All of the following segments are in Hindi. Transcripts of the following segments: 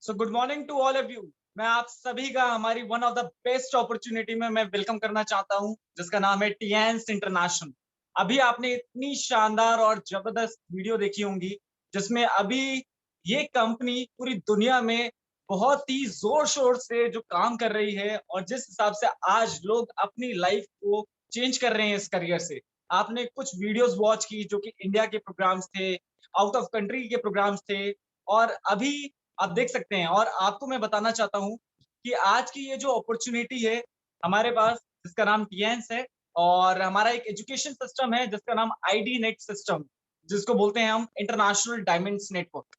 So good morning to all of you. मैं आप सभी का हमारी one of the best opportunity में मैं वेलकम करना चाहता हूं, जिसका नाम है टीएंस इंटरनेशनल। अभी आपने इतनी शानदार और जबरदस्त वीडियो देखी होंगी, जिसमें अभी ये कंपनी पूरी दुनिया में बहुत ही जोर शोर से जो काम कर रही है और जिस हिसाब से आज लोग अपनी लाइफ को चेंज कर रहे हैं इस करियर से। आपने कुछ वीडियोस वॉच की जो कि इंडिया के प्रोग्राम्स थे, आउट ऑफ कंट्री के प्रोग्राम्स थे, और अभी आप देख सकते हैं। और आपको मैं बताना चाहता हूँ कि आज की ये जो अपॉर्चुनिटी है हमारे पास, जिसका नाम टीएंस है, और हमारा एक एजुकेशन सिस्टम है जिसका नाम आईडी नेट सिस्टम, जिसको बोलते हैं हम इंटरनेशनल डायमंड्स नेटवर्क।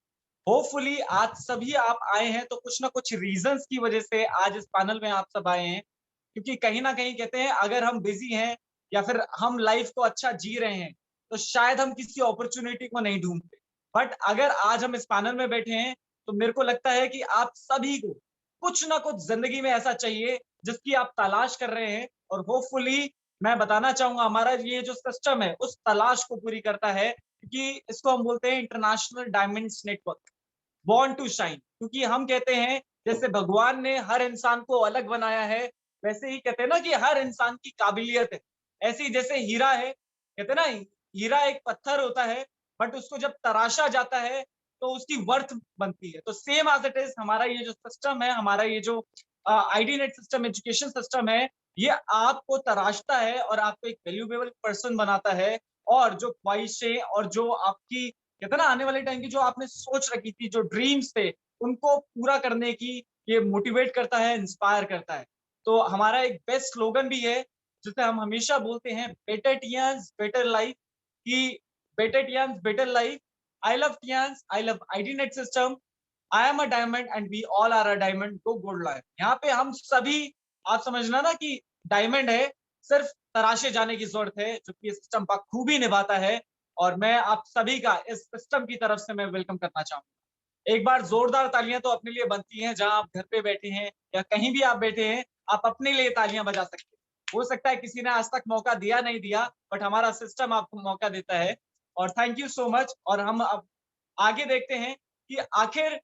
होपफुली आज सभी आप आए हैं तो कुछ ना कुछ रीजंस की वजह से आज इस पैनल में आप सब आए हैं, क्योंकि कहीं ना कहीं कहते हैं अगर हम बिजी हैं या फिर हम लाइफ को अच्छा जी रहे हैं तो शायद हम किसी अपॉर्चुनिटी को नहीं ढूंढते। बट अगर आज हम इस पैनल में बैठे हैं तो मेरे को लगता है कि आप सभी को कुछ ना कुछ जिंदगी में ऐसा चाहिए जिसकी आप तलाश कर रहे हैं, और होपफुली मैं बताना चाहूंगा हमारा ये जो सिस्टम है उस तलाश को पूरी करता है, क्योंकि इसको हम बोलते हैं international diamonds network, born to shine. क्योंकि हम कहते हैं जैसे भगवान ने हर इंसान को अलग बनाया है, वैसे ही कहते हैं ना कि हर इंसान की काबिलियत है। ऐसे ही जैसे हीरा है, कहते हैं ना, हीरा एक पत्थर होता है, बट उसको जब तराशा जाता है तो उसकी वर्थ बनती है। तो सेम एज इट इज हमारा ये जो सिस्टम है, हमारा ये जो ID net system, education system है, ये आपको तराशता है और आपको एक वैल्यूएबल पर्सन बनाता है। और जो ख्वाहिशें और जो आपकी कहते हैं ना आने वाले टाइम की जो आपने सोच रखी थी, जो ड्रीम्स थे, उनको पूरा करने की ये मोटिवेट करता है, इंस्पायर करता है। तो हमारा एक बेस्ट स्लोगन भी है जिसे हम हमेशा बोलते हैं, बेटर टियंस बेटर लाइफ। कि better Tiens better life, I love Tiens, I love ID net system, I am a diamond and we all are a diamond, go gold life. यहाँ पे हम सभी, आप समझना ना कि डायमंड है, सिर्फ तराशे जाने की जरूरत है, जो कि सिस्टम बखूबी निभाता है। और मैं आप सभी का इस सिस्टम की तरफ से मैं वेलकम करना चाहूंगा। एक बार जोरदार तालियां तो अपने लिए बनती हैं, जहां आप घर पे बैठे हैं या कहीं भी आप बैठे हैं, आप अपने लिए तालियां बजा सकते हैं। हो सकता है किसी ने आज तक मौका दिया नहीं दिया, बट हमारा सिस्टम आपको मौका देता है। और थैंक यू सो मच। और हम अब आगे देखते हैं कि आखिर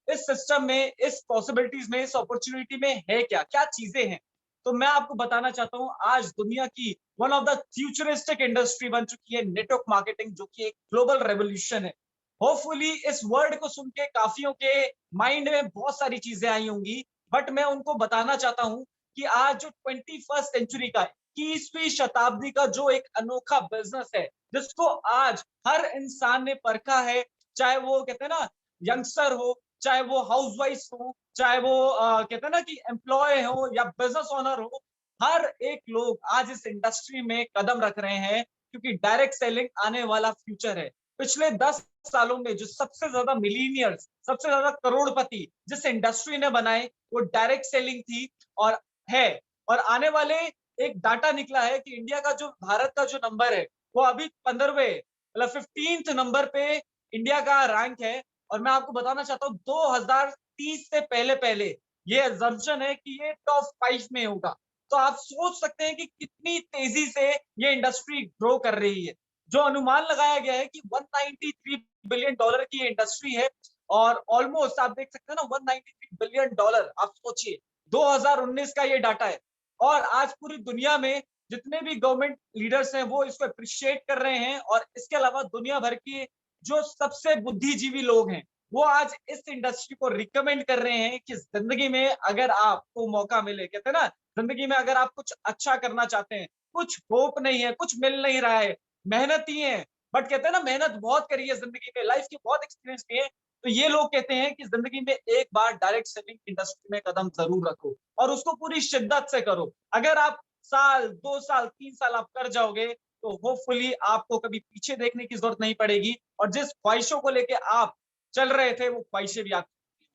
इस सिस्टम में, इस पॉसिबिलिटीज में, इस अपॉर्चुनिटी में है क्या क्या चीजें हैं। तो मैं आपको बताना चाहता हूं, आज दुनिया की one of the futuristic industry बन चुकी है नेटवर्क मार्केटिंग, जो कि एक ग्लोबल रेवोल्यूशन है। होपफुली इस वर्ड को सुन के काफियों के माइंड में बहुत सारी चीजें आई होंगी, बट मैं उनको बताना चाहता हूं कि आज जो 21st सेंचुरी का, 21वीं शताब्दी का जो एक अनोखा बिजनेस है, जिसको आज हर इंसान ने परखा है, चाहे वो कहते हैं ना यंगस्टर हो, चाहे वो हाउसवाइफ हो, चाहे वो कहते हैं ना कि एम्प्लॉय हो या बिजनेस ओनर हो, हर एक लोग आज इस इंडस्ट्री में कदम रख रहे हैं, क्योंकि डायरेक्ट सेलिंग आने वाला फ्यूचर है। पिछले 10 सालों में जो सबसे ज्यादा मिलीनियर्स, सबसे ज्यादा करोड़पति जिस इंडस्ट्री ने बनाए, वो डायरेक्ट सेलिंग थी और है। और आने वाले एक डाटा निकला है कि इंडिया का जो, भारत का जो नंबर है, वो अभी 15वें, मतलब 15th नंबर पे इंडिया का रैंक है। और मैं आपको बताना चाहता हूँ 2030 से पहले पहले ये अजम्पशन है कि ये टॉप 5 में होगा। तो आप सोच सकते हैं कि कितनी तेजी से ये इंडस्ट्री ग्रो कर रही है। जो अनुमान लगाया गया है कि 193 बिलियन डॉलर की ये इंडस्ट्री है। और ऑलमोस्ट आप देख सकते हैं ना, 193 बिलियन डॉलर, आप सोचिए 2019 का ये डाटा है। और आज पूरी दुनिया में जितने भी गवर्नमेंट लीडर्स हैं वो इसको अप्रिशिएट कर रहे हैं, और इसके अलावा दुनिया भर की जो सबसे बुद्धिजीवी लोग हैं वो आज इस इंडस्ट्री को रिकमेंड कर रहे हैं कि जिंदगी में अगर आपको मौका मिले, कहते हैं ना, जिंदगी में अगर आप कुछ अच्छा करना चाहते हैं, कुछ होप नहीं है, कुछ मिल नहीं रहा है, मेहनती है, बट कहते हैं ना मेहनत बहुत करी है जिंदगी में, लाइफ के बहुत एक्सपीरियंस किए, तो ये लोग कहते हैं कि जिंदगी में एक बार डायरेक्ट सेलिंग इंडस्ट्री में कदम जरूर रखो और उसको पूरी शिद्दत से करो। अगर आप साल, 2 साल, 3 साल आप कर जाओगे तो होपफुली आपको कभी पीछे देखने की जरूरत नहीं पड़ेगी, और जिस ख्वाहिशों को लेके आप चल रहे थे वो ख्वाहिशें भी आपकी।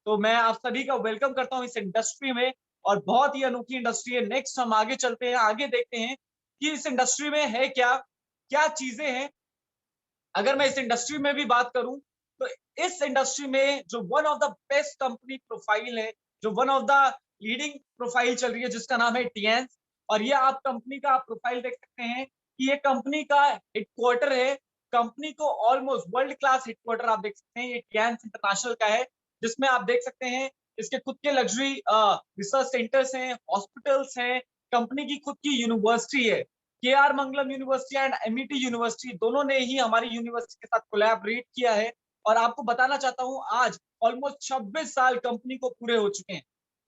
तो मैं आप सभी का वेलकम करता हूं इस इंडस्ट्री में, और बहुत ही अनोखी इंडस्ट्री है। नेक्स्ट हम आगे चलते हैं, आगे देखते हैं कि इस इंडस्ट्री में है क्या क्या चीजें हैं। अगर मैं इस इंडस्ट्री में भी बात करूं तो इस इंडस्ट्री में जो one of the best company profile है, जो one of the leading profile चल रही है, जिसका नाम है टीएंस। और ये आप कंपनी का प्रोफाइल देख सकते हैं कि ये कंपनी का हेडक्वार्टर है। कंपनी को ऑलमोस्ट वर्ल्ड क्लास हेडक्वार्टर आप देख सकते हैं, ये टीएंस इंटरनेशनल का है। जिसमें आप देख सकते हैं इसके खुद के लग्जरी रिसर्च सेंटर्स हैं, हॉस्पिटल्स हैं, कंपनी की खुद की यूनिवर्सिटी है। KR. Mangalam university and MET university दोनों ने ही हमारी यूनिवर्सिटी के साथ कोलैबोरेट किया है। और आपको बताना चाहता हूँ, आज ऑलमोस्ट 26 साल कंपनी को पूरे हो चुके हैं।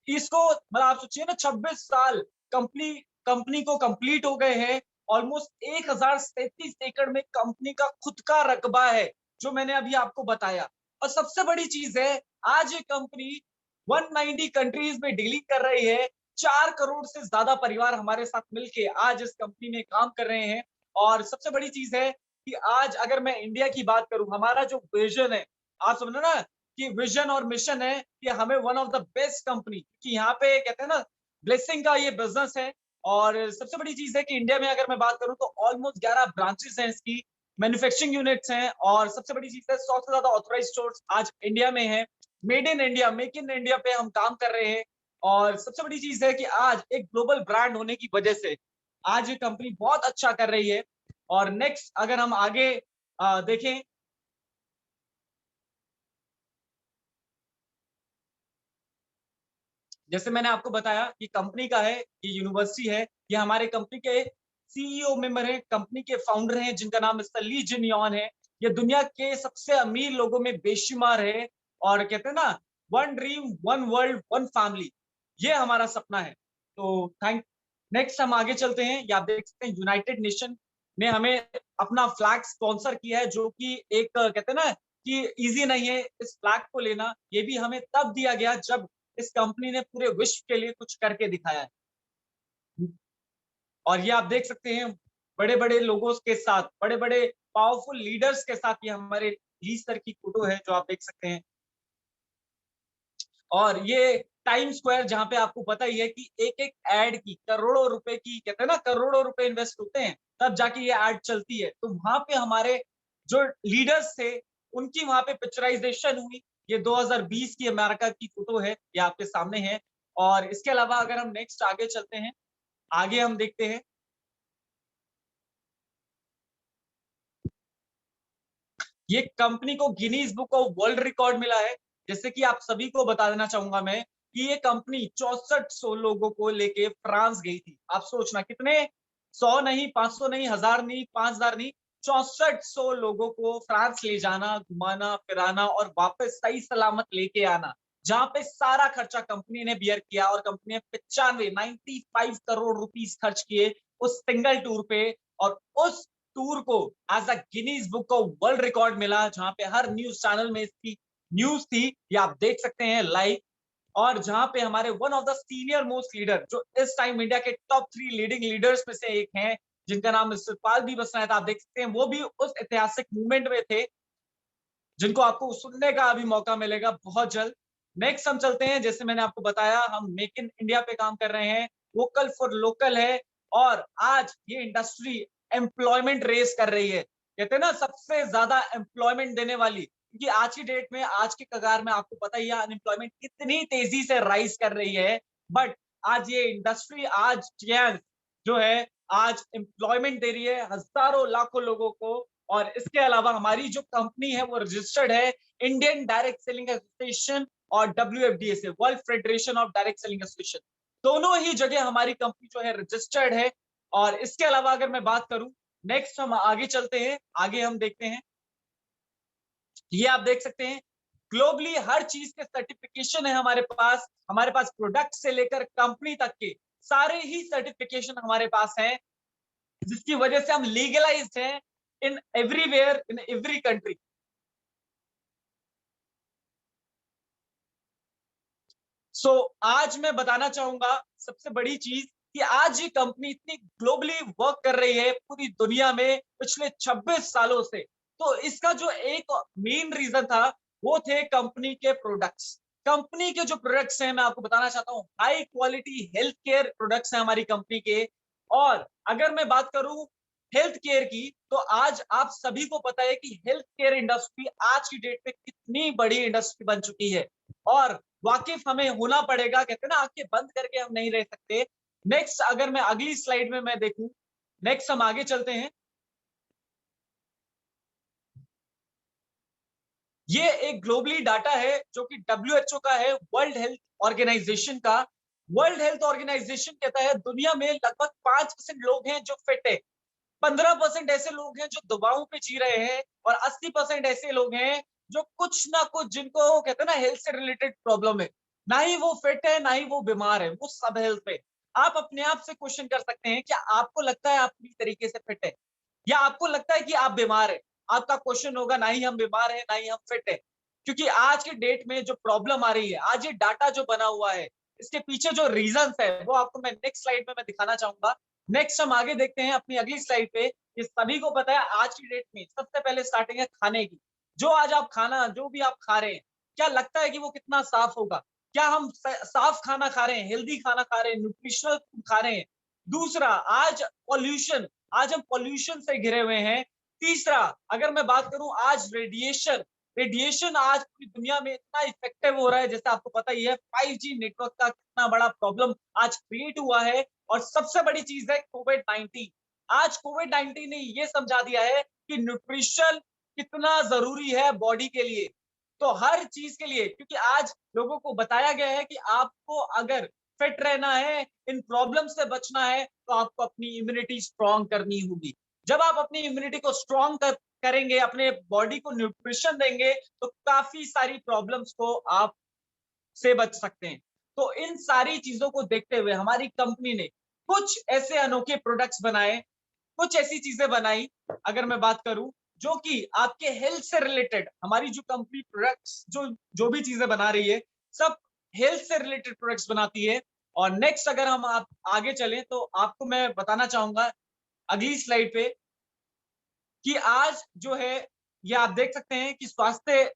इसको मतलब आप सोचिए ना, 26 साल कंपनी कंपनी को कंप्लीट हो गए हैं। ऑलमोस्ट 1037 एकड़ में कंपनी का खुद का रकबा है, जो मैंने अभी आपको बताया। और सबसे बड़ी चीज है, आज ये कंपनी 190 कंट्रीज में डीलिंग कर रही है। 4 करोड़ से ज्यादा परिवार हमारे साथ मिलके आज इस कंपनी में काम कर रहे हैं। और सबसे बड़ी चीज है कि आज अगर मैं इंडिया की बात करूं, हमारा जो विजन है, आप समझो ना कि विजन और मिशन है कि हमें one of the best company, कि यहाँ पे कहते हैं ना ब्लेसिंग का ये बिजनेस है। और सबसे बड़ी चीज है कि इंडिया में अगर मैं बात करूं तो ऑलमोस्ट 11 ब्रांचेस हैं इसकी, मैन्युफैक्चरिंग यूनिट्स हैं। और सबसे बड़ी चीज है, 100 से ज्यादा ऑथराइज स्टोर्स आज इंडिया में है। Made in India, make in India पे हम काम कर रहे हैं। और सबसे बड़ी चीज है कि आज एक ग्लोबल ब्रांड होने की वजह से आज ये कंपनी बहुत अच्छा कर रही है। और नेक्स्ट अगर हम आगे देखें, जैसे मैंने आपको बताया कि कंपनी का है, ये यूनिवर्सिटी है, ये हमारे कंपनी के सीईओ मेंबर हैं, कंपनी के फाउंडर हैं जिनका नाम मिस्टर ली जिन यॉन है। ये दुनिया के सबसे अमीर लोगों में बेशुमार है। और कहते हैं ना, one dream one world one family, ये हमारा सपना है। तो थैंक नेक्स्ट हम आगे चलते हैं। ये आप देख सकते हैं, यूनाइटेड नेशन ने हमें अपना फ्लैग स्पॉन्सर किया है, जो कि एक कहते हैं ना कि इजी नहीं है इस फ्लैग को लेना। ये भी हमें तब दिया गया जब इस कंपनी ने पूरे विश्व के लिए कुछ करके दिखाया है। और ये आप देख सकते हैं, बड़े-बड़े लोगों के साथ, बड़े-बड़े पावरफुल लीडर्स के साथ ये हमारे ली सर की फोटो है, जो आप देख सकते हैं। और ये टाइम स्क्वायर, जहाँ पे आपको पता ही है कि एक-एक एड की करोड़ों रुपए की, कहते हैं ना करोड़ों रुपए इन्वेस्ट होते हैं, तब जाके ये एड चलती है। तो वहाँ पे हमारे जो लीडर्स थे, उनकी वहाँ पे पिक्चराइजेशन हुई। ये 2020 की अमेरिका की फोटो है, ये आपके सामने है। और इसके अलावा अगर हम नेक्स्ट आगे चलते हैं, आगे हम देखते हैं, ये कंपनी को Guinness book of world record मिला है। जैसे कि आप सभी को बता देना चाहूंगा मैं कि ये कंपनी 6400 लोगों को लेके फ्रांस गई थी। आप सोचना कितने, 100 नहीं, 500 नहीं, 1000 नहीं, 5000 नहीं, 6400 लोगों को फ्रांस ले जाना, घुमाना फिराना और वापस सही सलामत लेके आना, जहां पे सारा खर्चा कंपनी ने बियर किया। और कंपनी ने 95 करोड़ रुपीस खर्च किए उस सिंगल टूर पे। और उस टूर को as a Guinness book of world record मिला, जहां पे हर न्यूज चैनल में इसकी न्यूज थी, ये आप देख सकते हैं लाइव। और जहां पे हमारे one of the senior most leader, जो इस टाइम इंडिया के टॉप 3 लीडिंग लीडर्स में से एक हैं, जिनका नाम सतपाल भी बसना है, आप देख सकते हैं वो भी उस ऐतिहासिक मूवमेंट में थे, जिनको आपको सुनने का अभी मौका मिलेगा बहुत जल्द। नेक्स्ट हम चलते हैं, जैसे मैंने आपको बताया, हम मेक इन इंडिया पे काम कर रहे हैं, वोकल फॉर लोकल है। और आज ये इंडस्ट्री एम्प्लॉयमेंट रेस कर रही है, कहते हैं ना सबसे ज्यादा एम्प्लॉयमेंट देने वाली, क्योंकि आज की डेट में, आज के कगार में आपको पता ही है अनएम्प्लॉयमेंट कितनी तेजी से राइज कर रही है। बट आज ये इंडस्ट्री, आज TNS जो है, आज एम्प्लॉयमेंट दे रही है हजारों लाखों लोगों को। और इसके अलावा हमारी जो कंपनी है वो रजिस्टर्ड है इंडियन डायरेक्ट सेलिंग एसोसिएशन और WFDA से, world federation of direct selling association, दोनों ही जगह हमारी कंपनी जो है रजिस्टर्ड है। और इसके अलावा अगर मैं बात करूं, नेक्स्ट हम आगे चलते हैं, आगे हम देखते हैं, ये आप देख सकते हैं, ग्लोबली हर चीज के सर्टिफिकेशन है हमारे पास प्रोडक्ट से लेकर कंपनी तक के सारे ही सर्टिफिकेशन हमारे पास हैं, जिसकी वजह से हम लीगलाइज्ड हैं in everywhere in every country. So आज मैं बताना चाहूंगा सबसे बड़ी चीज, कि आज ये कंपनी इतनी ग्लोबली वर्क कर रही है पूरी दुनिया में पिछले 26 सालों से। तो इसका जो एक मेन रीजन था, वो थे कंपनी के प्रोडक्ट्स। कंपनी के जो प्रोडक्ट्स हैं, मैं आपको बताना चाहता हूँ, high quality health care products हैं हमारी कंपनी के। और अगर मैं बात करूं हेल्थ केयर की, तो आज आप सभी को पता है कि हेल्थ केयर इंडस्ट्री आज की डेट में कितनी बड़ी इंडस्ट्री बन चुकी है। और वाकिफ हमें होना पड़ेगा, कहते हैं ना आंखें बंद करके हम नहीं रह सकते। नेक्स्ट अगर मैं अगली स्लाइड में मैं देखूं, नेक्स्ट हम आगे चलते हैं। ये एक ग्लोबली डाटा है जो कि डब्ल्यूएचओ का है, वर्ल्ड हेल्थ ऑर्गेनाइजेशन का। वर्ल्ड हेल्थ ऑर्गेनाइजेशन कहता है दुनिया में लगभग 5% लोग हैं जो फिट है, 15% ऐसे लोग हैं जो दवाओं पे जी रहे हैं, और 80% ऐसे लोग हैं जो कुछ ना कुछ, जिनको कहते हैं ना हेल्थ से रिलेटेड प्रॉब्लम है। ना ही वो फिट है, ना ही वो बीमार है, वो सब हेल्थ पे। आप अपने आप से क्वेश्चन कर सकते हैं, क्या आपको लगता है आप पूरी तरीके से फिट है, या आपको लगता है कि आप बीमार है? आपका क्वेश्चन होगा ना ही हम बीमार है, ना ही हम फिट है। क्योंकि आज के डेट में जो प्रॉब्लम आ रही है, आज ये डाटा जो बना हुआ है, इसके पीछे जो रीजंस है वो आपको मैं नेक्स्ट स्लाइड में मैं दिखाना चाहूंगा। नेक्स्ट हम आगे देखते हैं अपनी अगली स्लाइड पे। कि सभी को पता है आज की डेट में सबसे पहले स्टार्टिंग है खाने की। जो आज आप खाना जो भी आप खा रहे हैं, क्या लगता है कि वो कितना साफ होगा? क्या हम साफ खाना खा रहे हैं, हेल्दी खाना खा रहे हैं, न्यूट्रिशनल फूड खा रहे हैं? दूसरा, आज पॉल्यूशन, आज हम पॉल्यूशन से घिरे हुए हैं। तीसरा, अगर मैं बात करूं आज रेडिएशन, रेडिएशन आज पूरी दुनिया में इतना इफेक्टिव हो रहा है, जैसे आपको पता ही है 5G नेटवर्क का कितना बड़ा प्रॉब्लम आज क्रिएट हुआ है। और सबसे बड़ी चीज है कोविड 19। आज कोविड 19 ने ये समझा दिया है कि न्यूट्रिशन कितना जरूरी है बॉडी के लिए, तो हर चीज के लिए। क्योंकि आज लोगों को बताया गया है कि आपको अगर फिट रहना है, इन प्रॉब्लम से बचना है, तो आपको अपनी इम्यूनिटी स्ट्रांग करनी होगी। जब आप अपनी इम्यूनिटी को स्ट्रांग करेंगे, अपने बॉडी को न्यूट्रिशन देंगे, तो काफी सारी प्रॉब्लम्स को आप से बच सकते हैं। तो इन सारी चीजों को देखते हुए हमारी कंपनी ने कुछ ऐसे अनोखे प्रोडक्ट्स बनाए, कुछ ऐसी चीजें बनाई, अगर मैं बात करूं, जो कि आपके हेल्थ से रिलेटेड, हमारी जो कंपनी प्रोडक्ट्स जो जो भी चीजें बना रही है, सब हेल्थ से रिलेटेड प्रोडक्ट्स बनाती है। और नेक्स्ट अगर हम आप आगे चलें तो आपको मैं बताना चाहूंगा अगली स्लाइड पे कि आज जो है, ये आप देख सकते हैं कि स्वास्थ्य,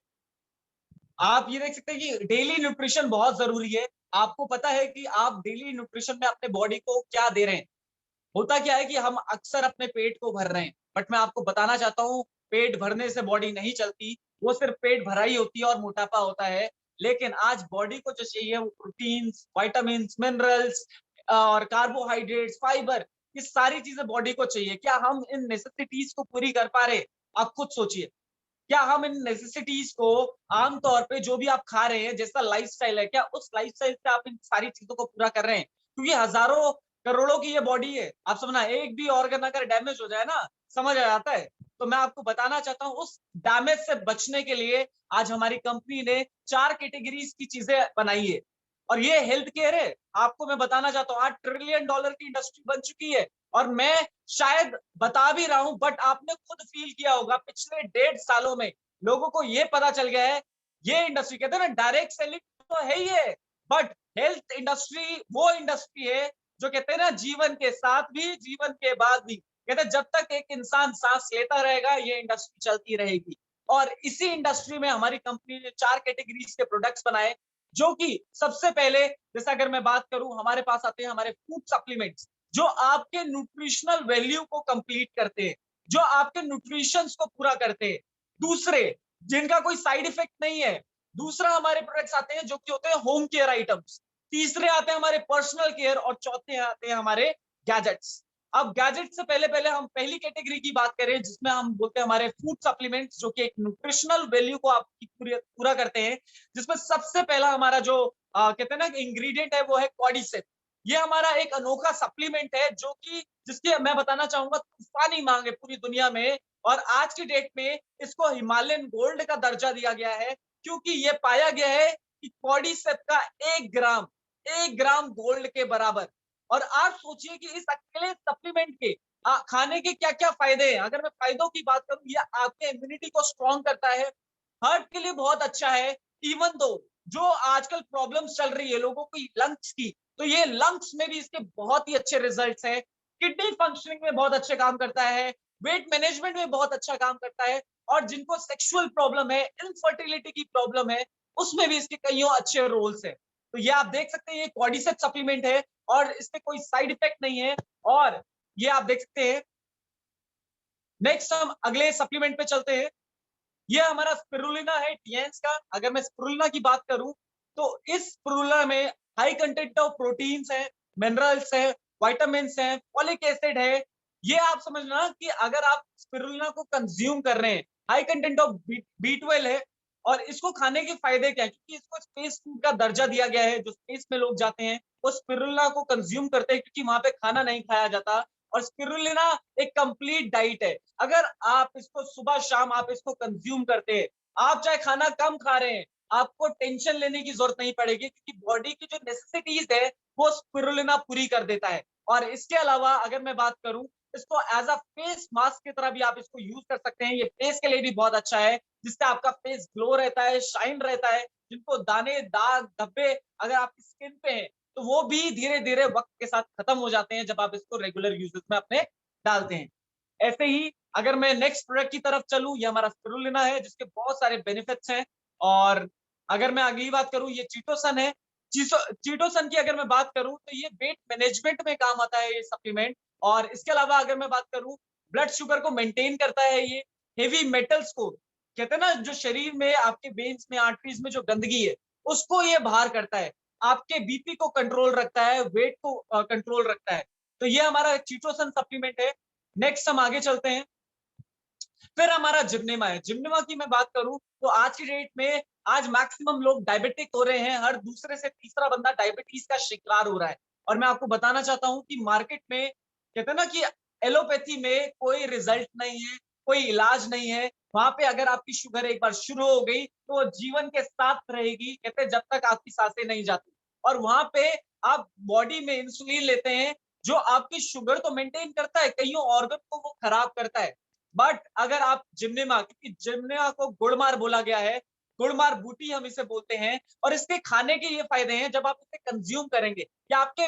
आप ये देख सकते हैं कि डेली न्यूट्रिशन बहुत जरूरी है। आपको पता है कि आप डेली न्यूट्रिशन में अपने बॉडी को क्या दे रहे हैं? होता क्या है कि हम अक्सर अपने पेट को भर रहे हैं, बट मैं आपको बताना चाहता हूँ, पेट भरने से बॉडी नहीं चलती। वो सिर्फ पेट भरा ही होती है और मोटापा होता है। लेकिन आज बॉडी को जो चाहिए वो प्रोटीन्स, विटामिन्स, मिनरल्स और कार्बोहाइड्रेट्स, फाइबर, ये सारी चीजें बॉडी को चाहिए। क्या हम इन नेसेसिटीज को पूरी कर पा रहे? आप खुद सोचिए। क्या हम इन नेसेसिटीज को आम तौर पे जो भी आप खा रहे हैं, जैसा लाइफस्टाइल है, क्या उस लाइफस्टाइल से आप इन सारी चीजों को पूरा कर रहे हैं? क्योंकि हजारों करोड़ों की ये बॉडी है, आप समझना, एक भी ऑर्गन अगर डैमेज हो जाए ना, समझ आ जाता है। तो मैं आपको बताना चाहता हूँ, उस डैमेज से बचने के लिए आज हमारी कंपनी ने 4 कैटेगरीज की चीजें बनाई है। और ये हेल्थ केयर है। आपको मैं बताना चाहता हूँ, आज $1 ट्रिलियन की इंडस्ट्री बन चुकी है। और मैं शायद बता भी रहा हूं, बट आपने खुद फील किया होगा पिछले 1.5 सालों में लोगों को ये पता चल गया है, ये इंडस्ट्री, कहते हैं ना डायरेक्ट सेलिंग तो है ही है, बट हेल्थ इंडस्ट्री वो इंडस्ट्री है जो कहते हैं ना जीवन के साथ भी, जीवन के बाद भी, कहते हैं जब तक एक इंसान सांस लेता रहेगा ये इंडस्ट्री चलती रहेगी। और इसी इंडस्ट्री में हमारी कंपनी ने 4 कैटेगरीज के प्रोडक्ट्स बनाए, जो कि सबसे पहले, जैसे अगर मैं बात करूं, हमारे पास आते हैं हमारे फूड सप्लीमेंट्स, जो आपके न्यूट्रिशनल वैल्यू को कंप्लीट करते हैं, जो आपके न्यूट्रिशन को पूरा करते हैं। दूसरे, जिनका कोई साइड इफेक्ट नहीं है। दूसरा, हमारे प्रोडक्ट्स आते हैं जो कि होते हैं होम केयर आइटम्स। तीसरे आते हैं हमारे पर्सनल केयर, और चौथे आते हैं हमारे गैजेट्स। अब गैजेट से पहले पहले हम पहली कैटेगरी की बात करें, जिसमें हम बोलते हैं हमारे फूड सप्लीमेंट्स, जो कि एक न्यूट्रिशनल वैल्यू को आपकी पूरा करते हैं। जिसमें सबसे पहला हमारा जो कहते हैं ना इंग्रेडिएंट है, वो है कॉर्डिसेप। ये हमारा एक अनोखा सप्लीमेंट है, जो कि जिसकी मैं बताना चाहूंगा तूफानी मांग है पूरी दुनिया में। और आज की डेट में इसको हिमालयन गोल्ड का दर्जा दिया गया है, क्योंकि ये पाया गया है कि कॉर्डिसेप का 1 ग्राम, 1 ग्राम गोल्ड के बराबर। और आप सोचिए कि इस अकेले सप्लीमेंट के खाने के क्या क्या फायदे हैं। अगर मैं फायदों की बात करूं, ये आपके इम्यूनिटी को स्ट्रॉन्ग करता है, हार्ट के लिए बहुत अच्छा है। इवन दो जो आजकल प्रॉब्लम्स चल रही है लोगों की लंग्स की, तो ये लंग्स में भी इसके बहुत ही अच्छे रिजल्ट्स हैं। किडनी फंक्शनिंग में बहुत अच्छे काम करता है, वेट मैनेजमेंट में बहुत अच्छा काम करता है, और जिनको सेक्सुअल प्रॉब्लम है, इनफर्टिलिटी की प्रॉब्लम है, उसमें भी इसके कईयों अच्छे रोल्स हैं। तो ये आप देख सकते हैं, ये कॉर्डिसेप सप्लीमेंट है और इसमें कोई साइड इफेक्ट नहीं है। और ये आप देख सकते हैं। नेक्स्ट हम अगले सप्लीमेंट पे चलते हैं। ये हमारा स्पिरुलिना है, टिएंस का। अगर मैं स्पिरुलिना की बात करूं, तो इस स्पिरुलिना में हाई कंटेंट ऑफ प्रोटीन्स है, मिनरल्स है, विटामिन्स है, फॉलिक एसिड है। ये आप समझना कि अगर आप स्पिरुलिना को कंज्यूम कर रहे हैं, हाई कंटेंट ऑफ बी 12 है, और इसको खाने के फायदे क्या है, क्योंकि इसको स्पेस फूड का दर्जा दिया गया है। जो स्पेस में लोग जाते हैं वो स्पिरुलिना को कंज्यूम करते हैं, क्योंकि वहां पे खाना नहीं खाया जाता। और स्पिरुलिना एक कंप्लीट डाइट है। अगर आप इसको सुबह शाम आप इसको कंज्यूम करते हैं, आप चाहे खाना कम खा रहे हैं, आपको टेंशन लेने की जरूरत नहीं पड़ेगी, क्योंकि बॉडी की जो नेसेसिटीज है वो स्पिरुलिना पूरी कर देता है। और इसके अलावा अगर मैं बात करूं, इसको एज अ फेस मास्क की तरह भी आप इसको यूज कर सकते हैं। ये फेस के लिए भी बहुत अच्छा है, जिससे आपका फेस ग्लो रहता है, शाइन रहता है। जिनको दाने, दाग, धब्बे अगर आपकी स्किन पे है, तो वो भी धीरे धीरे वक्त के साथ खत्म हो जाते हैं, जब आप इसको रेगुलर यूजेस में अपने डालते हैं। ऐसे ही अगर मैं नेक्स्ट प्रोडक्ट की तरफ चलूं, ये हमारा स्पिरुलिना है, जिसके बहुत सारे बेनिफिट्स हैं। और अगर मैं अगली बात करूं, ये चीटोसन है। चीटोसन की अगर मैं बात करूं, तो ये वेट मैनेजमेंट में काम आता है ये सप्लीमेंट। और इसके अलावा अगर मैं बात करूं, ब्लड शुगर को मेंटेन करता है ये। हेवी मेटल्स को, कहते हैं ना, जो शरीर में आपके वेन्स में, आर्टरीज में जो गंदगी है, उसको ये बाहर करता है। आपके बीपी को कंट्रोल रखता है, वेट को कंट्रोल रखता है। तो ये हमारा चीटोसन सप्लीमेंट है। नेक्स्ट हम आगे चलते हैं। फिर हमारा जिम्नेमा है। जिम्नेमा की मैं बात करूं, तो आज की डेट में आज मैक्सिमम लोग डायबिटिक हो रहे हैं। हर दूसरे से तीसरा बंदा डायबिटीज का शिकार हो रहा है। और मैं आपको बताना चाहता हूं कि मार्केट में, कहते हैं ना कि एलोपैथी में कोई रिजल्ट नहीं है, कोई इलाज नहीं है। वहां पे अगर आपकी शुगर एक बार शुरू हो गई, तो वो जीवन के साथ रहेगी, कहते हैं, जब तक आपकी सांसें नहीं जाती। और वहां पे आप बॉडी में इंसुलिन लेते हैं, जो आपकी शुगर तो मेंटेन करता है, कईयों ऑर्गन को वो खराब करता है। बट अगर आप जिम्नेमा, क्योंकि जिम्नेमा को गुड़मार बोला गया है, गुड़मार बूटी हम इसे बोलते हैं। और इसके खाने के ये फायदे हैं, जब आप इसे कंज्यूम करेंगे, कि आपके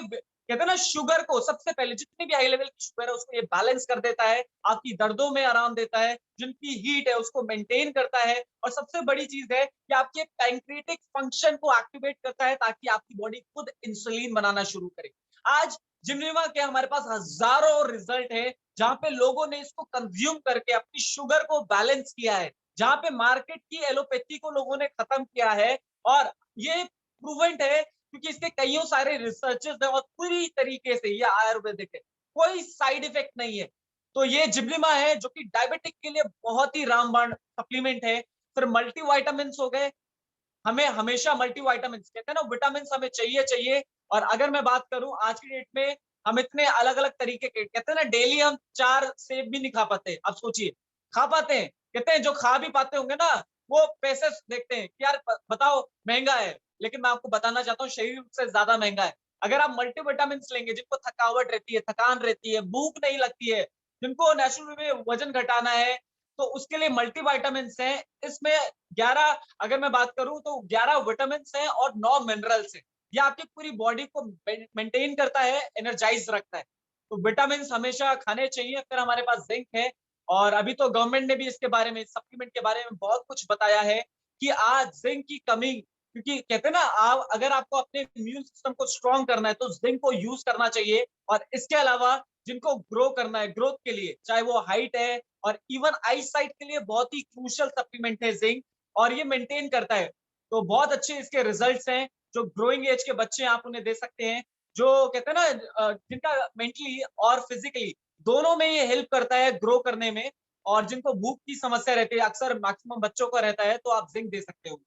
कहते हैं ना, शुगर को, सबसे पहले जितनी भी हाई लेवल की शुगर है उसको ये बैलेंस कर देता है, आपकी दर्दों में आराम देता है, जिनकी हीट है उसको मेंटेन करता है। और सबसे बड़ी चीज है कि आपके पैंक्रियाटिक फंक्शन को एक्टिवेट करता है, ताकि आपकी बॉडी खुद इंसुलिन बनाना शुरू करे। आज जिम्नेमा के हमारे पास हजारों रिजल्ट है, जहां पे लोगों ने इसको कंज्यूम करके अपनी शुगर को बैलेंस किया है, जहां पे मार्केट की एलोपैथी को लोगों ने खत्म किया है। और ये प्रूवेंट है, क्योंकि इसके कईयों सारे रिसर्चेस है, और पूरी तरीके से ये आयुर्वेदिक है, कोई साइड इफेक्ट नहीं है। तो ये जिब्लिमा है, जो कि डायबिटिक के लिए बहुत ही रामबाण सप्लीमेंट है। फिर मल्टीविटामिन हो गए। हमें हमेशा मल्टीविटामिन, कहते हैं ना, विटामिन हमें चाहिए चाहिए। और अगर मैं बात करूं आज की डेट में, हम इतने अलग अलग तरीके के, कहते हैं ना, डेली हम 4 सेब भी नहीं खा पाते। आप सोचिए, खा पाते हैं? कहते हैं जो खा भी पाते होंगे ना, वो पैसे देखते हैं कि यार बताओ महंगा है। लेकिन मैं आपको बताना चाहता हूँ, शरीर से ज्यादा महंगा है। अगर आप मल्टीविटामिन लेंगे, जिनको थकावट रहती है, थकान रहती है, भूख नहीं लगती है, जिनको नेचुरल में वजन घटाना है, तो उसके लिए मल्टीविटामिन हैं। इसमें 11, अगर मैं बात करूं, तो 11 विटामिन हैं और 9 मिनरल्स हैं। ये आपकी पूरी बॉडी को मेंटेन करता है, एनर्जाइज रखता है। तो विटामिन हमेशा खाने चाहिए। फिर हमारे पास जिंक है। और अभी तो गवर्नमेंट ने भी इसके बारे में, सप्लीमेंट के बारे में बहुत कुछ बताया है, कि आज जिंक की कमी, क्योंकि कहते हैं ना, आप अगर आपको अपने इम्यून सिस्टम को स्ट्रॉन्ग करना है, तो जिंक को यूज करना चाहिए। और इसके अलावा जिनको ग्रो करना है, ग्रोथ के लिए, चाहे वो हाइट है, और इवन आई साइट के लिए बहुत ही क्रूशियल सप्लीमेंट है जिंक। और ये मेंटेन करता है। तो बहुत अच्छे इसके रिजल्ट्स हैं। जो ग्रोइंग एज के बच्चे हैं, आप उन्हें दे सकते हैं। जो कहते हैं ना, जिनका मेंटली और फिजिकली दोनों में ये हेल्प करता है ग्रो करने में। और जिनको भूख की समस्या रहती है, अक्सर मैक्सिमम बच्चों को रहता है, तो आप जिंक दे सकते हो।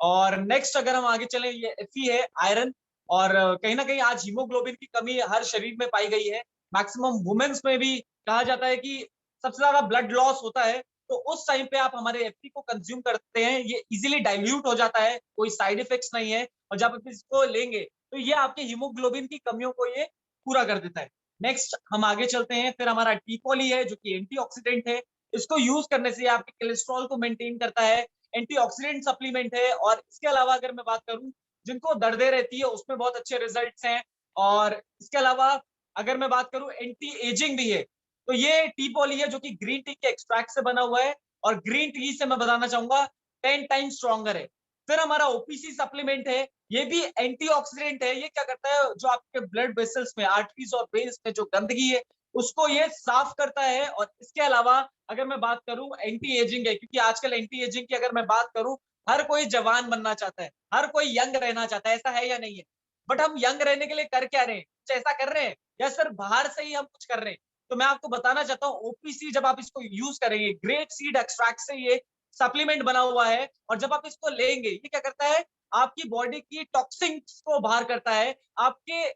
और नेक्स्ट अगर हम आगे चले, ये Fe है, आयरन। और कहीं ना कहीं आज हीमोग्लोबिन की कमी हर शरीर में पाई गई है। मैक्सिमम वुमेन्स में भी कहा जाता है कि सबसे ज्यादा ब्लड लॉस होता है। तो उस टाइम पे आप हमारे Fe को कंज्यूम करते हैं, ये इजीली डाइल्यूट हो जाता है, कोई साइड इफेक्ट्स नहीं है। और जब आप इसको लेंगे, तो ये आपके हीमोग्लोबिन की कमियों को ये पूरा कर देता है। नेक्स्ट हम आगे चलते हैं। फिर हमारा टीपोली है, जो कि एंटीऑक्सीडेंट है। इसको यूज करने से आपके कोलेस्ट्रॉल को मेंटेन करता है, एंटीऑक्सीडेंट सप्लीमेंट है। और इसके अलावा अगर मैं बात करूं, जिनको दर्दें रहती है, उसमें बहुत अच्छे रिजल्ट्स हैं। और इसके अलावा अगर मैं बात करूं, एंटी एजिंग भी है। तो ये टी पॉली है, जो कि ग्रीन टी के एक्सट्रैक्ट से बना हुआ है। और ग्रीन टी से मैं बताना चाहूंगा 10 टाइम स्ट्रॉन्गर है। फिर हमारा ओपीसी सप्लीमेंट है। ये भी एंटीऑक्सीडेंट है। ये क्या करता है, जो आपके ब्लड वेसल्स में, आर्टरीज और वेन्स में जो गंदगी है, उसको ये साफ करता है। और इसके अलावा अगर मैं बात करूं, एंटी एजिंग है, क्योंकि आजकल एंटी एजिंग की अगर मैं बात करूं, हर कोई जवान बनना चाहता है, हर कोई यंग रहना चाहता है, ऐसा है या नहीं है? बट हम यंग रहने के लिए कर क्या रहे हैं? कुछ ऐसा कर रहे हैं, या सिर्फ बाहर से ही हम कुछ कर रहे हैं? तो मैं आपको बताना चाहता हूँ, ओपीसी जब आप इसको यूज करेंगे, ग्रेप सीड एक्सट्रैक्ट से ये सप्लीमेंट बना हुआ है, और जब आप इसको लेंगे ये क्या करता है, आपकी बॉडी की टॉक्सिन्स को बाहर करता है, आपके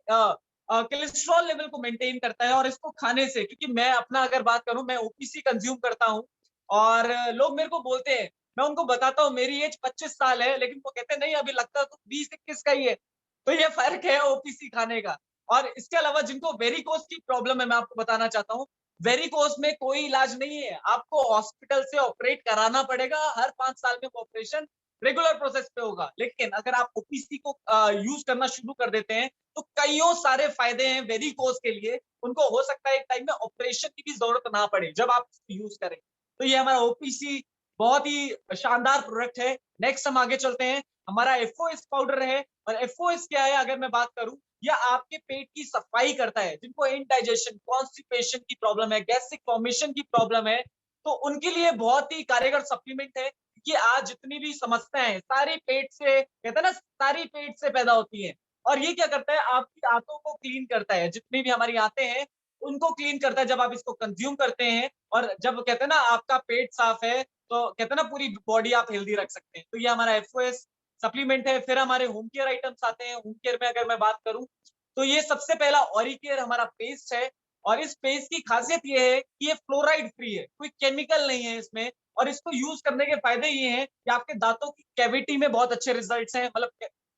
कोलेस्ट्रॉल लेवल को मेंटेन करता है। और इसको खाने से, क्योंकि मैं अपना अगर बात करूं, मैं ओपीसी कंज्यूम करता हूं, और लोग मेरे को बोलते हैं, मैं उनको बताता हूँ मेरी एज 25 साल है, लेकिन वो कहते हैं नहीं अभी लगता तो 20-21 का ही है। तो ये फर्क है ओपीसी खाने का। और इसके अलावा जिनको वेरिकोस की प्रॉब्लम है, मैं आपको बताना चाहता हूँ, वेरिकोस में कोई इलाज नहीं है, आपको हॉस्पिटल से ऑपरेट कराना पड़ेगा, हर 5 साल में वो ऑपरेशन रेगुलर प्रोसेस पे होगा। लेकिन अगर आप ओपीसी को यूज करना शुरू कर देते हैं, तो कईयों सारे फायदे हैं वेरिकोस के लिए। उनको हो सकता है एक टाइम में ऑपरेशन की भी जरूरत ना पड़े जब आप यूज करें। तो ये हमारा ओपीसी बहुत ही शानदार प्रोडक्ट है। नेक्स्ट हम आगे चलते हैं, हमारा एफओएस पाउडर है। और एफओएस क्या है, अगर मैं बात करूं, यह आपके पेट की सफाई करता है। जिनको इंडाइजेशन, कॉन्स्टिपेशन की प्रॉब्लम है, गैस्ट्रिक फॉर्मेशन की प्रॉब्लम है, तो उनके लिए बहुत ही कारगर सप्लीमेंट है। कि आज जितनी भी समस्याएं हैं सारी पेट से, कहते हैं ना, सारी पेट से पैदा होती है। और ये क्या करता है, आपकी आंतों को क्लीन करता है, जितनी भी हमारी आंतें हैं उनको क्लीन करता है जब आप इसको कंज्यूम करते हैं। और जब कहते हैं ना आपका पेट साफ है, तो कहते हैं ना पूरी बॉडी आप हेल्दी रख सकते हैं। तो ये हमारा एफओएस सप्लीमेंट है। फिर हमारे होम केयर आइटम्स आते हैं। होम केयर में अगर मैं बात करूं, तो ये सबसे पहला ओरिकेयर हमारा पेस्ट है। और इस पेस्ट की खासियत ये है कि ये फ्लोराइड फ्री है, कोई केमिकल नहीं है इसमें। और इसको यूज करने के फायदे ये हैं कि आपके दांतों की कैविटी में बहुत अच्छे रिजल्ट्स हैं, मतलब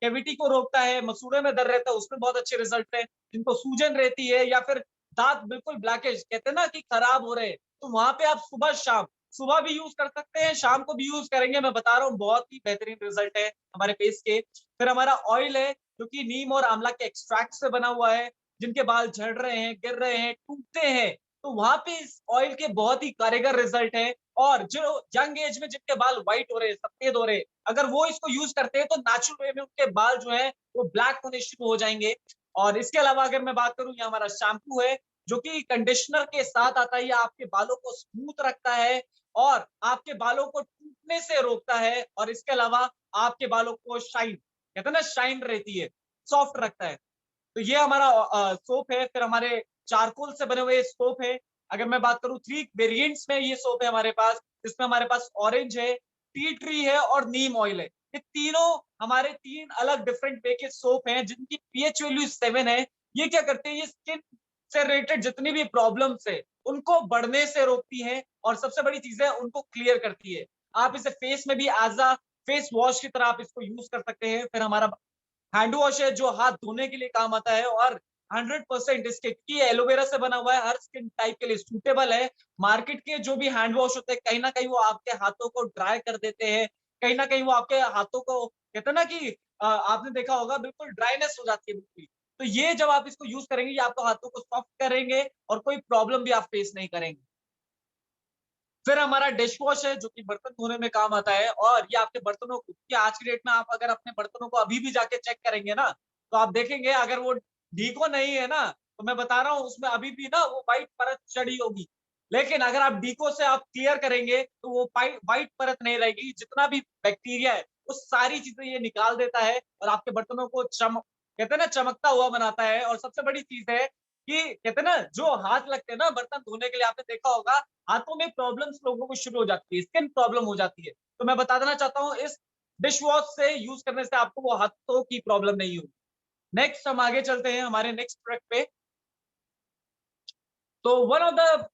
कैविटी को रोकता है, मसूड़े में दर्द रहता है उसमें बहुत अच्छे रिजल्ट है। जिनको सूजन रहती है या फिर दांत बिल्कुल ब्लैकिश, कहते हैं ना कि खराब हो रहे हैं, तो वहां पे आप सुबह शाम, सुबह भी यूज कर सकते हैं, शाम को भी यूज करेंगे, मैं बता रहा हूँ बहुत ही बेहतरीन रिजल्ट है हमारे फेस के। फिर हमारा ऑयल है जो कि नीम और आंवला के एक्सट्रैक्ट से बना हुआ है। जिनके बाल झड़ रहे हैं, गिर रहे हैं, टूटते हैं, तो वहां पे इस ऑयल के बहुत ही कारगर रिजल्ट है। और जो यंग एज में जिनके बाल व्हाइट हो रहे हैं, सफेद हो रहे हैं, अगर वो इसको यूज करते हैं तो नेचुरल वे में उनके बाल जो है वो ब्लैक होने शुरू हो जाएंगे। और इसके अलावा अगर मैं बात करूं, ये हमारा शैम्पू है जो कि कंडीशनर के साथ आता है। ये आपके बालों को स्मूथ रखता है और आपके बालों को टूटने से रोकता है। और इसके अलावा आपके बालों को शाइन, कहते हैं ना, शाइन रहती है, सॉफ्ट रखता है। तो ये हमारा सोप है। फिर हमारे चारकोल से बने हुए सोप है। अगर मैं बात करूं 3 वेरिएंट्स में ये सोप है हमारे पास, जिसमें हमारे पास ऑरेंज है, टी ट्री है और नीम ऑयल है। ये तीनों हमारे 3 अलग डिफरेंट वे के सोप हैं जिनकी पीएच वैल्यू 7 है। ये क्या करते हैं, ये स्किन से रिलेटेड जितनी भी प्रॉब्लम्स है उनको बढ़ने से रोकती है, और सबसे बड़ी चीज है उनको क्लियर करती है। आप इसे फेस में भी एज अ फेस वॉश की तरह आप इसको यूज कर सकते हैं। फिर हमारा हैंड वॉश है जो हाथ धोने के लिए काम आता है, और 100% इसके की एलोवेरा से बना हुआ है, हर स्किन टाइप के लिए सूटेबल है। मार्केट के जो भी हैंड वॉश होते हैं कहीं ना कहीं वो आपके हाथों को ड्राई कर देते हैं, कहीं ना कहीं वो आपके हाथों को, कहते हैं ना कि आपने देखा होगा बिल्कुल ड्राइनेस हो जाती है बिल्कुल। तो ये जब आप इसको यूज करेंगे, ये आपको हाथों को सॉफ्ट करेंगे और कोई प्रॉब्लम भी आप फेस नहीं करेंगे। फिर हमारा डिश वॉश है जो कि बर्तन धोने में काम आता है। और ये आपके बर्तनों को, कि आज की डेट में आप अगर अपने बर्तनों को अभी भी जाके चेक करेंगे ना, तो आप देखेंगे अगर वो डीको नहीं है ना, तो मैं बता रहा हूँ उसमें अभी भी ना वो व्हाइट परत चढ़ी होगी। लेकिन अगर आप डीको से आप क्लियर करेंगे तो वो व्हाइट परत नहीं रहेगी, जितना भी बैक्टीरिया है वो सारी चीजें ये निकाल देता है और आपके बर्तनों को कहते हैं ना चमकता हुआ बनाता है। और सबसे बड़ी चीज है कि कहते हैं ना जो हाथ लगते हैं ना बर्तन धोने के लिए, आपने देखा होगा हाथों में प्रॉब्लम्स लोगों को शुरू हो जाती है, स्किन प्रॉब्लम हो जाती है। तो मैं बता देना चाहता हूँ इस डिश वॉश से यूज करने से आपको वो हाथों की प्रॉब्लम नहीं होगी। नेक्स्ट हम आगे चलते हैं हमारे नेक्स्ट प्रोडक्ट पे। तो वन ऑफ द,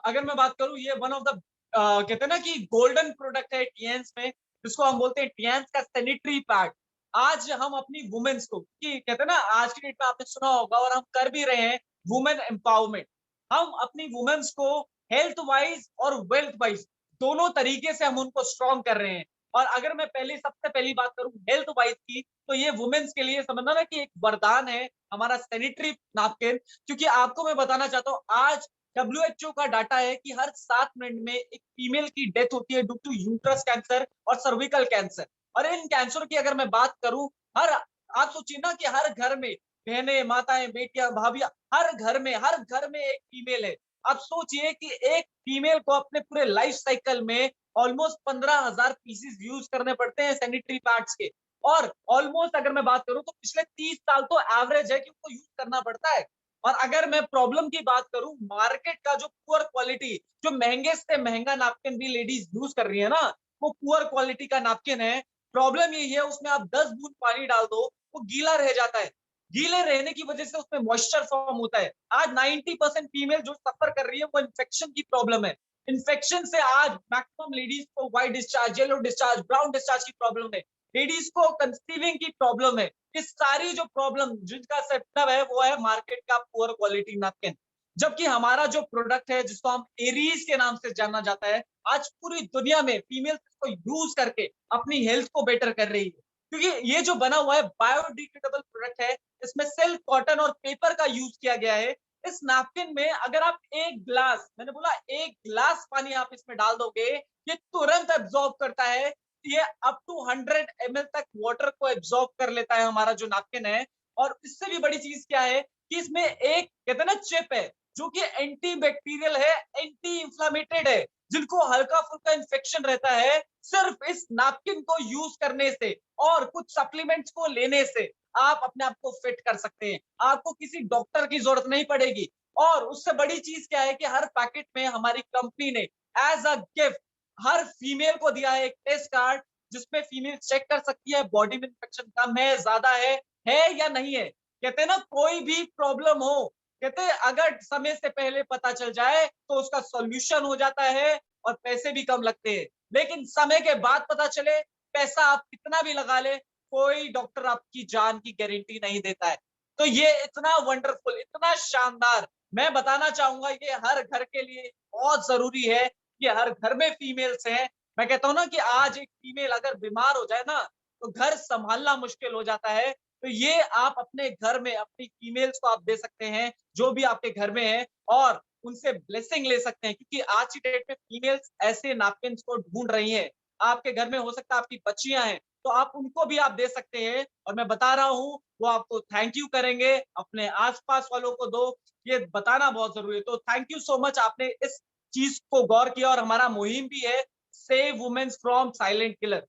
अगर मैं बात करूं, ये वन ऑफ द कहते हैं ना कि गोल्डन प्रोडक्ट है टियंस में, जिसको हम बोलते हैं टियंस का सैनिटरी पैड। आज हम अपनी वुमेन्स को, कि कहते हैं ना आज की डेट में आपने सुना होगा और हम कर भी रहे हैं, वुमेन एम्पावरमेंट। हम अपनी वुमेन्स को हेल्थ वाइज और वेल्थ वाइज दोनों तरीके से हम उनको स्ट्रॉन्ग कर रहे हैं। और अगर मैं पहले सबसे पहली बात करूं हेल्थ वाइज की, तो ये वुमेन्स के लिए समझना ना कि एक वरदान है हमारा सैनिटरी नैपकिन। क्योंकि आपको मैं बताना चाहता हूँ, आज डब्ल्यूएचओ का डाटा है कि हर 7 मिनट में एक फीमेल की डेथ होती है ड्यू टू यूट्रस कैंसर और सर्विकल कैंसर। और इन कैंसर की अगर मैं बात करूं, हर, आप सोचिए ना कि हर घर में बहनें, माताएं, बेटियां, भाभियां, हर घर में एक फीमेल है। आप सोचिए कि एक फीमेल को अपने पूरे लाइफ साइकिल में ऑलमोस्ट 15,000 पीसेस यूज करने पड़ते हैं सैनिटरी पैड्स के। और ऑलमोस्ट अगर मैं बात करूं तो पिछले 30 साल तो एवरेज है कि उनको यूज करना पड़ता है। और अगर मैं प्रॉब्लम की बात करूं, मार्केट का जो पुअर क्वालिटी, जो महंगे से महंगा नैपकिन भी लेडीज यूज कर रही है ना, वो पुअर क्वालिटी का नैपकिन है। प्रॉब्लम यही है, उसमें आप 10 बूंद पानी डाल दो, वो गीला रह जाता है। गीले रहने की वजह से उसमें मॉइस्चर फॉर्म होता है। आज 90% फीमेल जो सफर कर रही है वो इन्फेक्शन की प्रॉब्लम है। इन्फेक्शन से आज मैक्सिमम लेडीज को white discharge, yellow discharge, brown discharge की प्रॉब्लम है। लेडीज को कंसीविंग की प्रॉब्लम है। ये सारी जो प्रॉब्लम जिनका सेटअप है वो है मार्केट का पुअर क्वालिटी नैपकिन। जबकि हमारा जो प्रोडक्ट है जिसको हम एरीज के नाम से जाना जाता है, आज पूरी दुनिया में फीमेल्स इसको यूज करके अपनी हेल्थ को बेटर कर रही है। क्योंकि ये जो बना हुआ है बायोडिग्रेडेबल प्रोडक्ट है, इसमें सिल्क, कॉटन और पेपर का यूज किया गया है। इस नैपकिन में अगर आप एक ग्लास, मैंने बोला एक ग्लास पानी आप इसमें डाल दोगे, ये तुरंत एब्जॉर्ब करता है। ये अप टू 100 ml तक वाटर को एब्जॉर्ब कर लेता है हमारा जो नैपकिन है। और इससे भी बड़ी चीज क्या है कि इसमें एक कहते हैं ना चिप है, जो कि एंटी बैक्टीरियल है, एंटी इंफ्लेमेटेड है। जिनको हल्का फुल्का इन्फेक्शन रहता है, सिर्फ इस नैपकिन को यूज करने से और कुछ सप्लीमेंट्स को लेने से आप अपने आप को फिट कर सकते हैं। आपको किसी डॉक्टर की जरूरत नहीं पड़ेगी। और उससे बड़ी चीज क्या है कि हर पैकेट में हमारी कंपनी ने एज अ गिफ्ट हर फीमेल को दिया है एक टेस्ट कार्ड, जिसमें फीमेल चेक कर सकती है बॉडी में इन्फेक्शन कम है, ज्यादा है या नहीं है। कहते हैं ना, कोई भी प्रॉब्लम हो, कहते हैं अगर समय से पहले पता चल जाए तो उसका सॉल्यूशन हो जाता है और पैसे भी कम लगते हैं। लेकिन समय के बाद पता चले, पैसा आप कितना भी लगा ले, कोई डॉक्टर आपकी जान की गारंटी नहीं देता है। तो ये इतना वंडरफुल, इतना शानदार, मैं बताना चाहूंगा ये हर घर के लिए बहुत जरूरी है कि हर घर में फीमेल्स हैं। मैं कहता हूं ना कि आज एक फीमेल अगर बीमार हो जाए ना, तो घर संभालना मुश्किल हो जाता है। तो ये आप अपने घर में अपनी फीमेल्स को आप दे सकते हैं, जो भी आपके घर में है, और उनसे ब्लेसिंग ले सकते हैं। क्योंकि आज की डेट में फीमेल्स ऐसे नैपकिन को ढूंढ रही हैं। आपके घर में हो सकता है आपकी बच्चियां हैं, तो आप उनको भी आप दे सकते हैं। और मैं बता रहा हूँ, वो आपको थैंक यू करेंगे। अपने आसपास वालों को दो, ये बताना बहुत जरूरी है। तो थैंक यू सो मच, आपने इस चीज को गौर किया। और हमारा मुहिम भी है save womens from silent killer.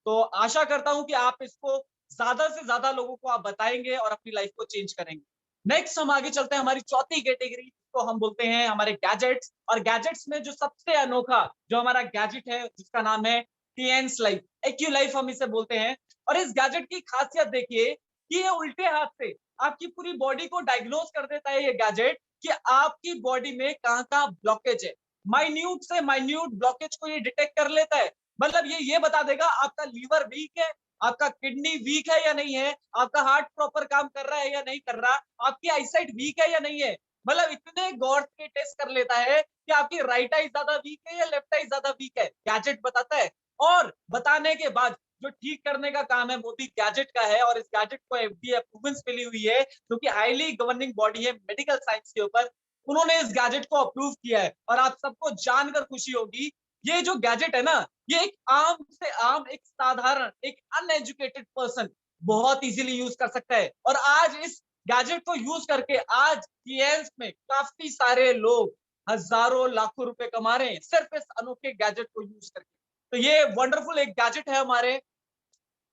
तो आशा करता हूं कि आप इसको ज्यादा से ज्यादा लोगों को आप बताएंगे और अपनी लाइफ को चेंज करेंगे। नेक्स्ट हम आगे चलते हैं हमारी चौथी कैटेगरी, जिसको हम बोलते हैं हमारे गैजेट्स। और गैजेट्स में जो सबसे अनोखा जो हमारा गैजेट है, जिसका नाम है टीएन्स लाइफ, एक्यू लाइफ हम इसे बोलते हैं। और इस गैजेट की खासियत देखिए कि ये उल्टे हाथ से आपकी पूरी बॉडी को डायग्नोज कर देता है ये गैजेट, कि आपकी बॉडी में कहाँ कहाँ ब्लॉकेज है। माइन्यूट से माइन्यूट ब्लॉकेज को ये डिटेक्ट कर लेता है। मतलब ये बता देगा आपका लीवर वीक है, आपका किडनी वीक है या नहीं है, आपका हार्ट प्रॉपर काम कर रहा है या नहीं कर रहा, आपकी आईसाइट वीक है या नहीं है। मतलब इतने गौर के टेस्ट कर लेता है कि आपकी राइट आई ज्यादा वीक है या लेफ्ट आई ज्यादा वीक है, गैजेट बताता है। और बताने के बाद जो ठीक करने का काम है वो भी गैजेट का है। और इस गैजेट को एफडीए अप्रूवल्स मिली हुई है, जो कि हाईली गवर्निंग बॉडी है मेडिकल साइंस के ऊपर। उन्होंने इस गैजेट को अप्रूव किया है। और आप सबको जानकर खुशी होगी, ये जो गैजेट है ना, ये एक आम से आम, एक साधारण, एक अनएजुकेटेड पर्सन बहुत इजीली यूज कर सकता है। और आज इस गैजेट को यूज करके आज टीएन्स में काफी सारे लोग हजारों लाखों रुपए कमा रहे हैं, सिर्फ इस अनोखे गैजेट को यूज करके। तो ये वंडरफुल एक गैजेट है हमारे,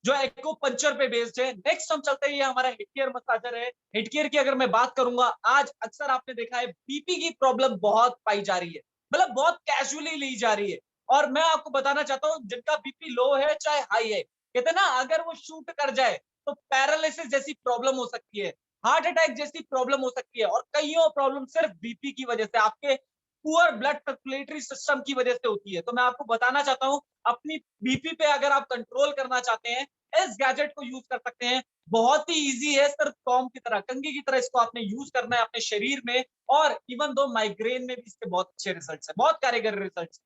जो एक्को पंचर पे बेस्ड है। नेक्स्ट हम चलते हैं, ये हमारा हेडकेयर मसाजर है। हेडकेयर की अगर मैं बात करूंगा, आज अक्सर आपने देखा है बीपी की प्रॉब्लम बहुत पाई जा रही है, मतलब बहुत कैजुअली ली जा रही है। और मैं आपको बताना चाहता हूँ, जिनका बीपी लो है चाहे हाई है, कहते ना अगर वो शूट कर जाए तो पैरालिसिस जैसी प्रॉब्लम हो सकती है, हार्ट अटैक जैसी प्रॉब्लम हो सकती है। और कईयों प्रॉब्लम सिर्फ बीपी की वजह से, आपके पुअर ब्लड सर्कुलेटरी सिस्टम की वजह से होती है। तो मैं आपको बताना चाहता हूँ, अपनी बीपी पे अगर आप कंट्रोल करना चाहते हैं, इस गैजेट को यूज कर सकते हैं। बहुत ही इजी है, सिर्फ कॉम की तरह, कंघी की तरह इसको आपने यूज करना है अपने शरीर में। और इवन दो माइग्रेन में भी इसके बहुत अच्छे रिजल्ट्स हैं, बहुत कारगर रिजल्ट्स।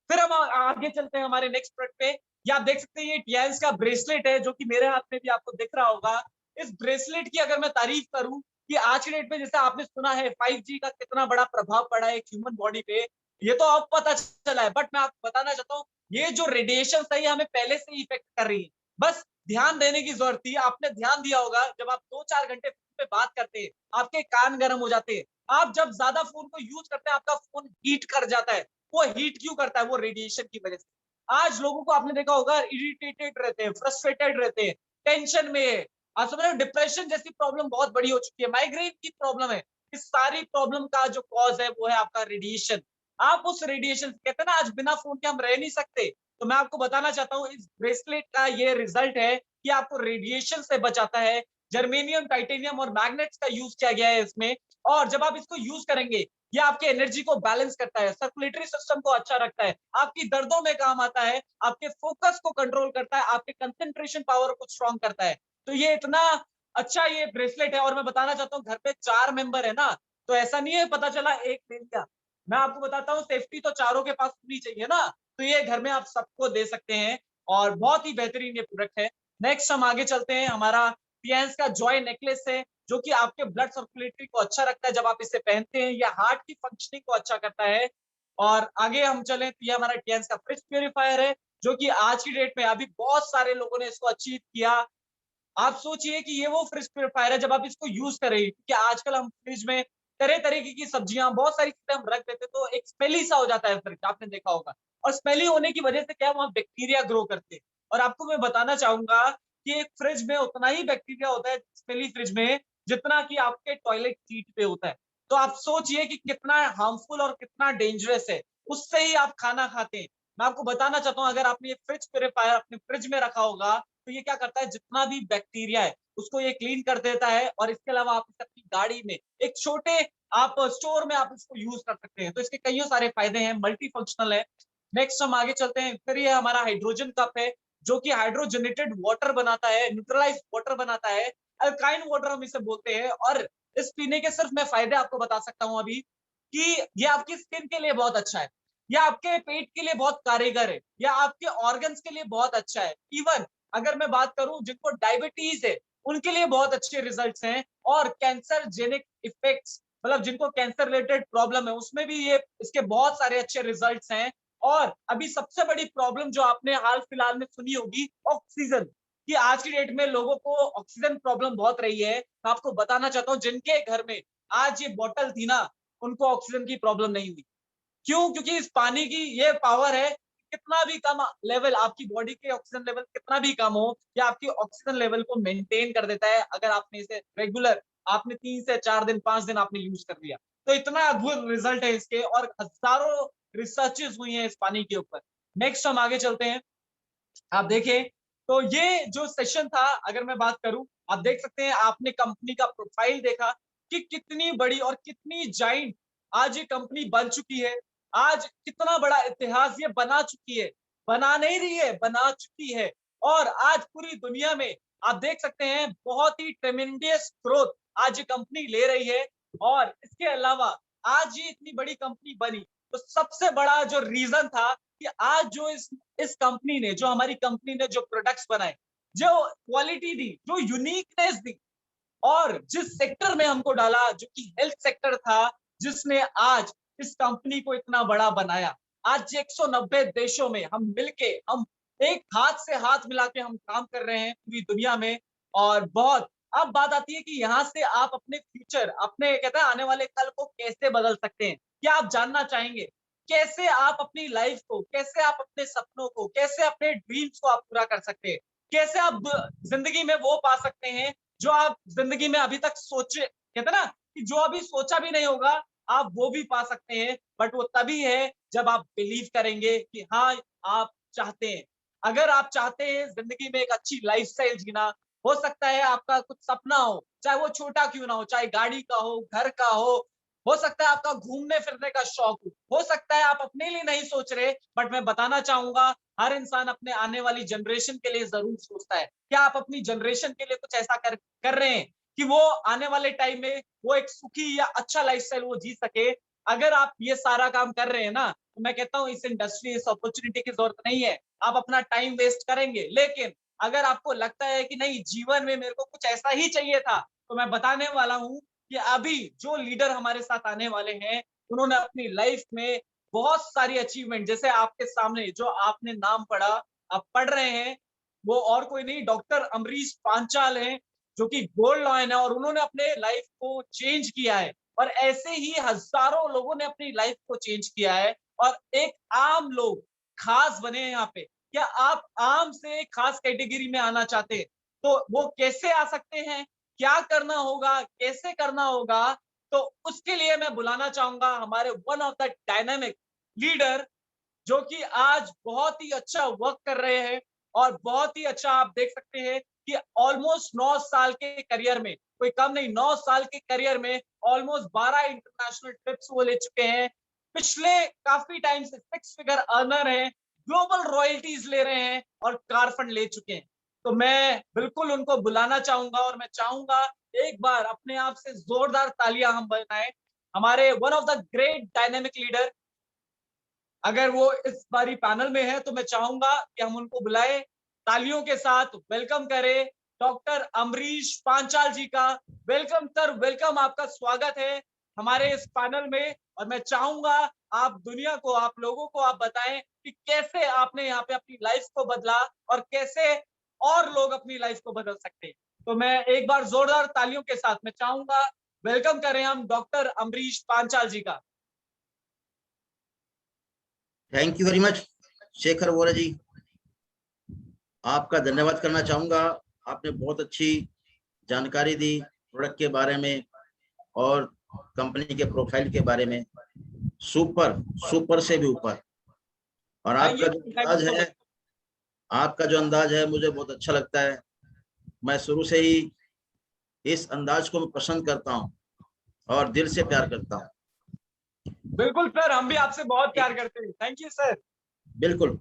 फिर हम आगे चलते हैं हमारे नेक्स्ट प्रोडक्ट पे। ये आप देख सकते हैं, ये टीएन्स का ब्रेसलेट है, जो कि मेरे हाथ में भी आपको दिख रहा होगा। इस ब्रेसलेट की अगर मैं तारीफ करूं, कि आज की डेट में जैसे आपने सुना है 5G का कितना बड़ा प्रभाव पड़ा है एक ह्यूमन बॉडी पे, ये तो अब पता चला है। बट मैं आपको बताना चाहता हूँ, ये जो रेडिएशन है ये हमें पहले से ही इफेक्ट कर रही है, बस ध्यान देने की जरूरत थी। आपने ध्यान दिया होगा, जब आप 2-4 घंटे फोन पे बात करते हैं, आपके कान गर्म हो जाते हैं। आप जब ज्यादा फोन को यूज करते हैं, आपका फोन हीट कर जाता है। वो हीट क्यों करता है? वो रेडिएशन की वजह से। आज लोगों को आपने देखा होगा, इरिटेटेड रहते हैं, फ्रस्ट्रेटेड रहते हैं, टेंशन में है। आप समझ रहे हो, डिप्रेशन जैसी प्रॉब्लम बहुत बड़ी हो चुकी है, माइग्रेन की प्रॉब्लम है। इस सारी प्रॉब्लम का जो कॉज है वो है आपका रेडिएशन। आप उस रेडिएशन, कहते हैं ना आज बिना फोन के हम रह नहीं सकते। तो मैं आपको बताना चाहता हूँ इस ब्रेसलेट का ये रिजल्ट है कि आपको रेडिएशन से बचाता है। जर्मेनियम, टाइटेनियम और मैग्नेट्स का यूज किया गया है इसमें। और जब आप इसको यूज करेंगे, ये आपके एनर्जी को बैलेंस करता है, सर्कुलेटरी सिस्टम को अच्छा रखता है, आपकी दर्दों में काम आता है, आपके फोकस को कंट्रोल करता है, आपके कंसंट्रेशन पावर को स्ट्रांग करता है। तो ये इतना अच्छा ये ब्रेसलेट है। और मैं बताना चाहता हूँ घर पे 4 मेंबर है ना, तो ऐसा नहीं है पता चला एक ले लिया। मैं आपको बताता हूँ सेफ्टी तो चारों के पास होनी चाहिए ना, तो ये घर में आप सबको दे सकते हैं और बहुत ही बेहतरीन ये प्रोडक्ट है। नेक्स्ट हम आगे चलते हैं, हमारा टियान्स का जॉय नेकलेस है, जो कि आपके ब्लड सर्कुलेटरी को अच्छा रखता है जब आप इसे पहनते हैं, या हार्ट की फंक्शनिंग को अच्छा करता है। और आगे हम चलें तो ये हमारा टियान्स का फ्रिज प्यूरीफायर है, जो कि आज की डेट में अभी बहुत सारे लोगों ने इसको अचीव किया। आप सोचिए कि ये वो फ्रिज प्यूरीफायर है जब आप इसको यूज करें, क्योंकि आजकल हम फ्रिज में तरह तरीके की सब्जियां, बहुत सारी चीजें हम रख देते तो एक स्मेली सा हो जाता है फ्रिज, आपने देखा होगा। और स्मेली होने की वजह से क्या, वहां बैक्टीरिया ग्रो करते हैं। और आपको मैं बताना चाहूंगा कि एक फ्रिज में उतना ही बैक्टीरिया होता है स्मेली फ्रिज में, जितना कि आपके टॉयलेट सीट पे होता है। तो आप सोचिए कि कितना हार्मफुल और कितना डेंजरस है, उससे ही आप खाना खाते हैं। मैं आपको बताना चाहता हूँ, अगर आपने ये फ्रिज प्यूरीफायर अपने फ्रिज में रखा होगा, तो ये क्या करता है, जितना भी बैक्टीरिया है उसको ये क्लीन कर देता है। और इसके अलावा आप इसे अपनी गाड़ी में एक छोटे आप स्टोर में आप इसको यूज कर सकते हैं। तो इसके कई सारे फायदे हैं, मल्टी फंक्शनल है। नेक्स्ट हम आगे चलते हैं, फिर ये हमारा हाइड्रोजन कप है, जो कि हाइड्रोजनेटेड वाटर बनाता है, न्यूट्रलाइज वाटर बनाता है, अल्काइन वाटर हम इसे बोलते हैं। और इस पीने के सिर्फ मैं फायदे आपको बता सकता हूं अभी, कि ये आपकी स्किन के लिए बहुत अच्छा है, या आपके पेट के लिए बहुत कारगर है, या आपके ऑर्गन्स के लिए बहुत अच्छा है। इवन अगर मैं बात करूं जिनको डायबिटीज है, उनके लिए बहुत अच्छे रिजल्ट्स हैं। और कैंसर जेनिक इफेक्ट्स, मतलब जिनको कैंसर रिलेटेड प्रॉब्लम है, उसमें भी ये इसके बहुत सारे अच्छे रिजल्ट्स हैं। और अभी सबसे बड़ी प्रॉब्लम जो आपने हाल फिलहाल में सुनी होगी, ऑक्सीजन, कि आज की डेट में लोगों को ऑक्सीजन प्रॉब्लम बहुत रही है। मैं आपको बताना चाहता हूँ, जिनके घर में आज ये बॉटल थी ना, उनको ऑक्सीजन की प्रॉब्लम नहीं हुई। क्यों? क्योंकि इस पानी की ये पावर है, कितना भी कम लेवल आपकी बॉडी के ऑक्सीजन लेवल कितना भी कम हो, या आपकी ऑक्सीजन लेवल को मेंटेन कर देता है, अगर आपने इसे रेगुलर आपने 3 से 4 दिन 5 दिन आपने यूज कर लिया। तो इतना अद्भुत रिजल्ट है इसके, और हजारों रिसर्चेस हुई हैं इस पानी के ऊपर। नेक्स्ट हम आगे चलते हैं। आप देखें तो ये जो सेशन था, अगर मैं बात करूं, आप देख सकते हैं, आपने कंपनी का प्रोफाइल देखा कि कितनी बड़ी और कितनी जाइंट आज ये कंपनी बन चुकी है। आज कितना बड़ा इतिहास ये बना चुकी है, बना नहीं रही है, बना चुकी है। और आज पूरी दुनिया में आप देख सकते हैं बहुत ही ट्रेमेंडियस ग्रोथ आज ये कंपनी ले रही है। और इसके अलावा आज ये इतनी बड़ी कंपनी बनी, तो सबसे बड़ा जो रीजन था कि आज जो इस कंपनी ने, जो हमारी कंपनी ने जो प्रोडक्ट्स बनाए, जो क्वालिटी दी, जो यूनिकनेस दी, और जिस सेक्टर में हमको डाला, जो कि हेल्थ सेक्टर था, जिसने आज इस कंपनी को इतना बड़ा बनाया। आज 190 देशों में हम मिलके, हम एक हाथ से हाथ मिला के हम काम कर रहे हैं पूरी दुनिया में। और बहुत अब बात आती है कि यहाँ से आप अपने फ्यूचर, अपने कहते हैं आने वाले कल को कैसे बदल सकते हैं। क्या आप जानना चाहेंगे कैसे आप अपनी लाइफ को, कैसे आप अपने सपनों को, कैसे अपने ड्रीम्स को आप पूरा कर सकते हैं, कैसे आप जिंदगी में वो पा सकते हैं जो आप जिंदगी में अभी तक सोचे, कहते ना कि जो अभी सोचा भी नहीं होगा, आप वो भी पा सकते हैं। बट वो तभी है जब आप बिलीव करेंगे कि हाँ, आप चाहते हैं। अगर आप चाहते हैं जिंदगी में एक अच्छी लाइफस्टाइल जीना, हो सकता है आपका कुछ सपना हो, चाहे वो छोटा क्यों ना हो, चाहे गाड़ी का घर का हो सकता है आपका घूमने फिरने का शौक हो सकता है आप अपने लिए नहीं सोच रहे। बट मैं बताना चाहूंगा, हर इंसान अपने आने वाली जनरेशन के लिए जरूर सोचता है। क्या आप अपनी जनरेशन के लिए कुछ ऐसा कर रहे हैं कि वो आने वाले टाइम में वो एक सुखी या अच्छा लाइफस्टाइल वो जी सके? अगर आप ये सारा काम कर रहे हैं ना, तो मैं कहता हूँ इस इंडस्ट्री, इस अपॉर्चुनिटी की जरूरत नहीं है। आप अपना टाइम वेस्ट करेंगे। लेकिन अगर आपको लगता है कि नहीं, जीवन में मेरे को कुछ ऐसा ही चाहिए था, तो मैं बताने वाला हूँ कि अभी जो लीडर हमारे साथ आने वाले हैं, उन्होंने अपनी लाइफ में बहुत सारी अचीवमेंट, जैसे आपके सामने जो आपने नाम पढ़ा, आप पढ़ रहे हैं, वो और कोई नहीं, डॉक्टर अमरीश पांचाल हैं, जो कि गोल्ड लॉयन है, और उन्होंने अपने लाइफ को चेंज किया है। और ऐसे ही हजारों लोगों ने अपनी लाइफ को चेंज किया है। और एक आम लोग खास बने हैं यहाँ पे। क्या आप आम से खास कैटेगरी में आना चाहते हैं? तो वो कैसे आ सकते हैं, क्या करना होगा, कैसे करना होगा? तो उसके लिए मैं बुलाना चाहूंगा हमारे one of the dynamic leader, जो कि आज बहुत ही अच्छा वर्क कर रहे हैं और बहुत ही अच्छा आप देख सकते हैं कि ऑलमोस्ट 9 साल के करियर में, कोई कम नहीं, 9 साल के करियर में ऑलमोस्ट 12 इंटरनेशनल ट्रिप्स वो ले चुके हैं। पिछले काफी टाइम से 6 फिगर अर्नर हैं, ग्लोबल रॉयल्टीज ले रहे हैं और कार फंड ले चुके हैं। तो मैं बिल्कुल उनको बुलाना चाहूंगा और मैं चाहूंगा एक बार अपने आप से जोरदार तालियां हम बजाएं हमारे one of the great dynamic leader. अगर वो इस बारी पैनल में है तो मैं चाहूंगा कि हम उनको बुलाएं, तालियों के साथ वेलकम करें डॉक्टर अमरीश पांचाल जी का। वेलकम सर, वेलकम, आपका स्वागत है हमारे इस पैनल में। और मैं चाहूंगा आप दुनिया को, आप लोगों को आप बताएं कि कैसे आपने यहाँ पे अपनी लाइफ को बदला और कैसे और लोग अपनी लाइफ को बदल सकते हैं। तो मैं एक बार जोरदार तालियों के साथ मैं चाहूंगा वेलकम करें हम डॉक्टर अमरीश पांचाल जी का। Thank you very much Shekhar Vora ji, आपका धन्यवाद करना चाहूंगा। आपने बहुत अच्छी जानकारी दी प्रोडक्ट के बारे में और कंपनी के प्रोफाइल के बारे में। सुपर सुपर से भी ऊपर। और आपका जो अंदाज है मुझे बहुत अच्छा लगता है। मैं शुरू से ही इस अंदाज को मैं पसंद करता हूँ और दिल से प्यार करता हूँ। बिल्कुल सर, हम भी आपसे बहुत प्यार करते हैं। Thank you sir. बिल्कुल।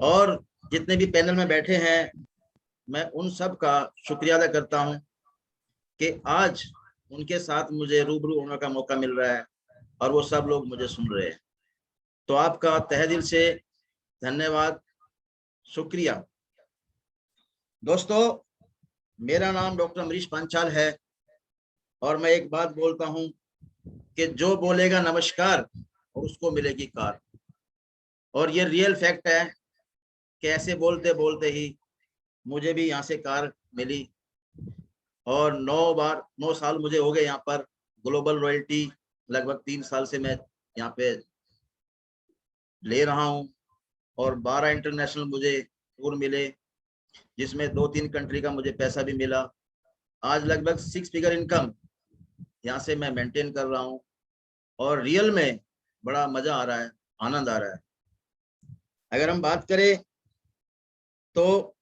और जितने भी पैनल में बैठे हैं, मैं उन सब का शुक्रिया अदा करता हूं कि आज उनके साथ मुझे रूबरू होने का मौका मिल रहा है और वो सब लोग मुझे सुन रहे हैं। तो आपका तहे दिल से धन्यवाद, शुक्रिया। दोस्तों, मेरा नाम डॉक्टर अमरीश पांचाल है और मैं एक बात बोलता हूं कि जो बोलेगा नमस्कार और उसको मिलेगी कार। और ये रियल फैक्ट है कि ऐसे बोलते बोलते ही मुझे भी यहाँ से कार मिली और 9 साल मुझे हो गए यहाँ पर। ग्लोबल रॉयल्टी लगभग 3 साल से मैं यहाँ पे ले रहा हूँ और 12 इंटरनेशनल मुझे टूर मिले, जिसमें 2-3 कंट्री का मुझे पैसा भी मिला। आज लगभग 6 फिगर इनकम यहाँ से मैं मेंटेन कर रहा हूँ और रियल में बड़ा मजा आ रहा है, आनंद आ रहा है। अगर हम बात करें तो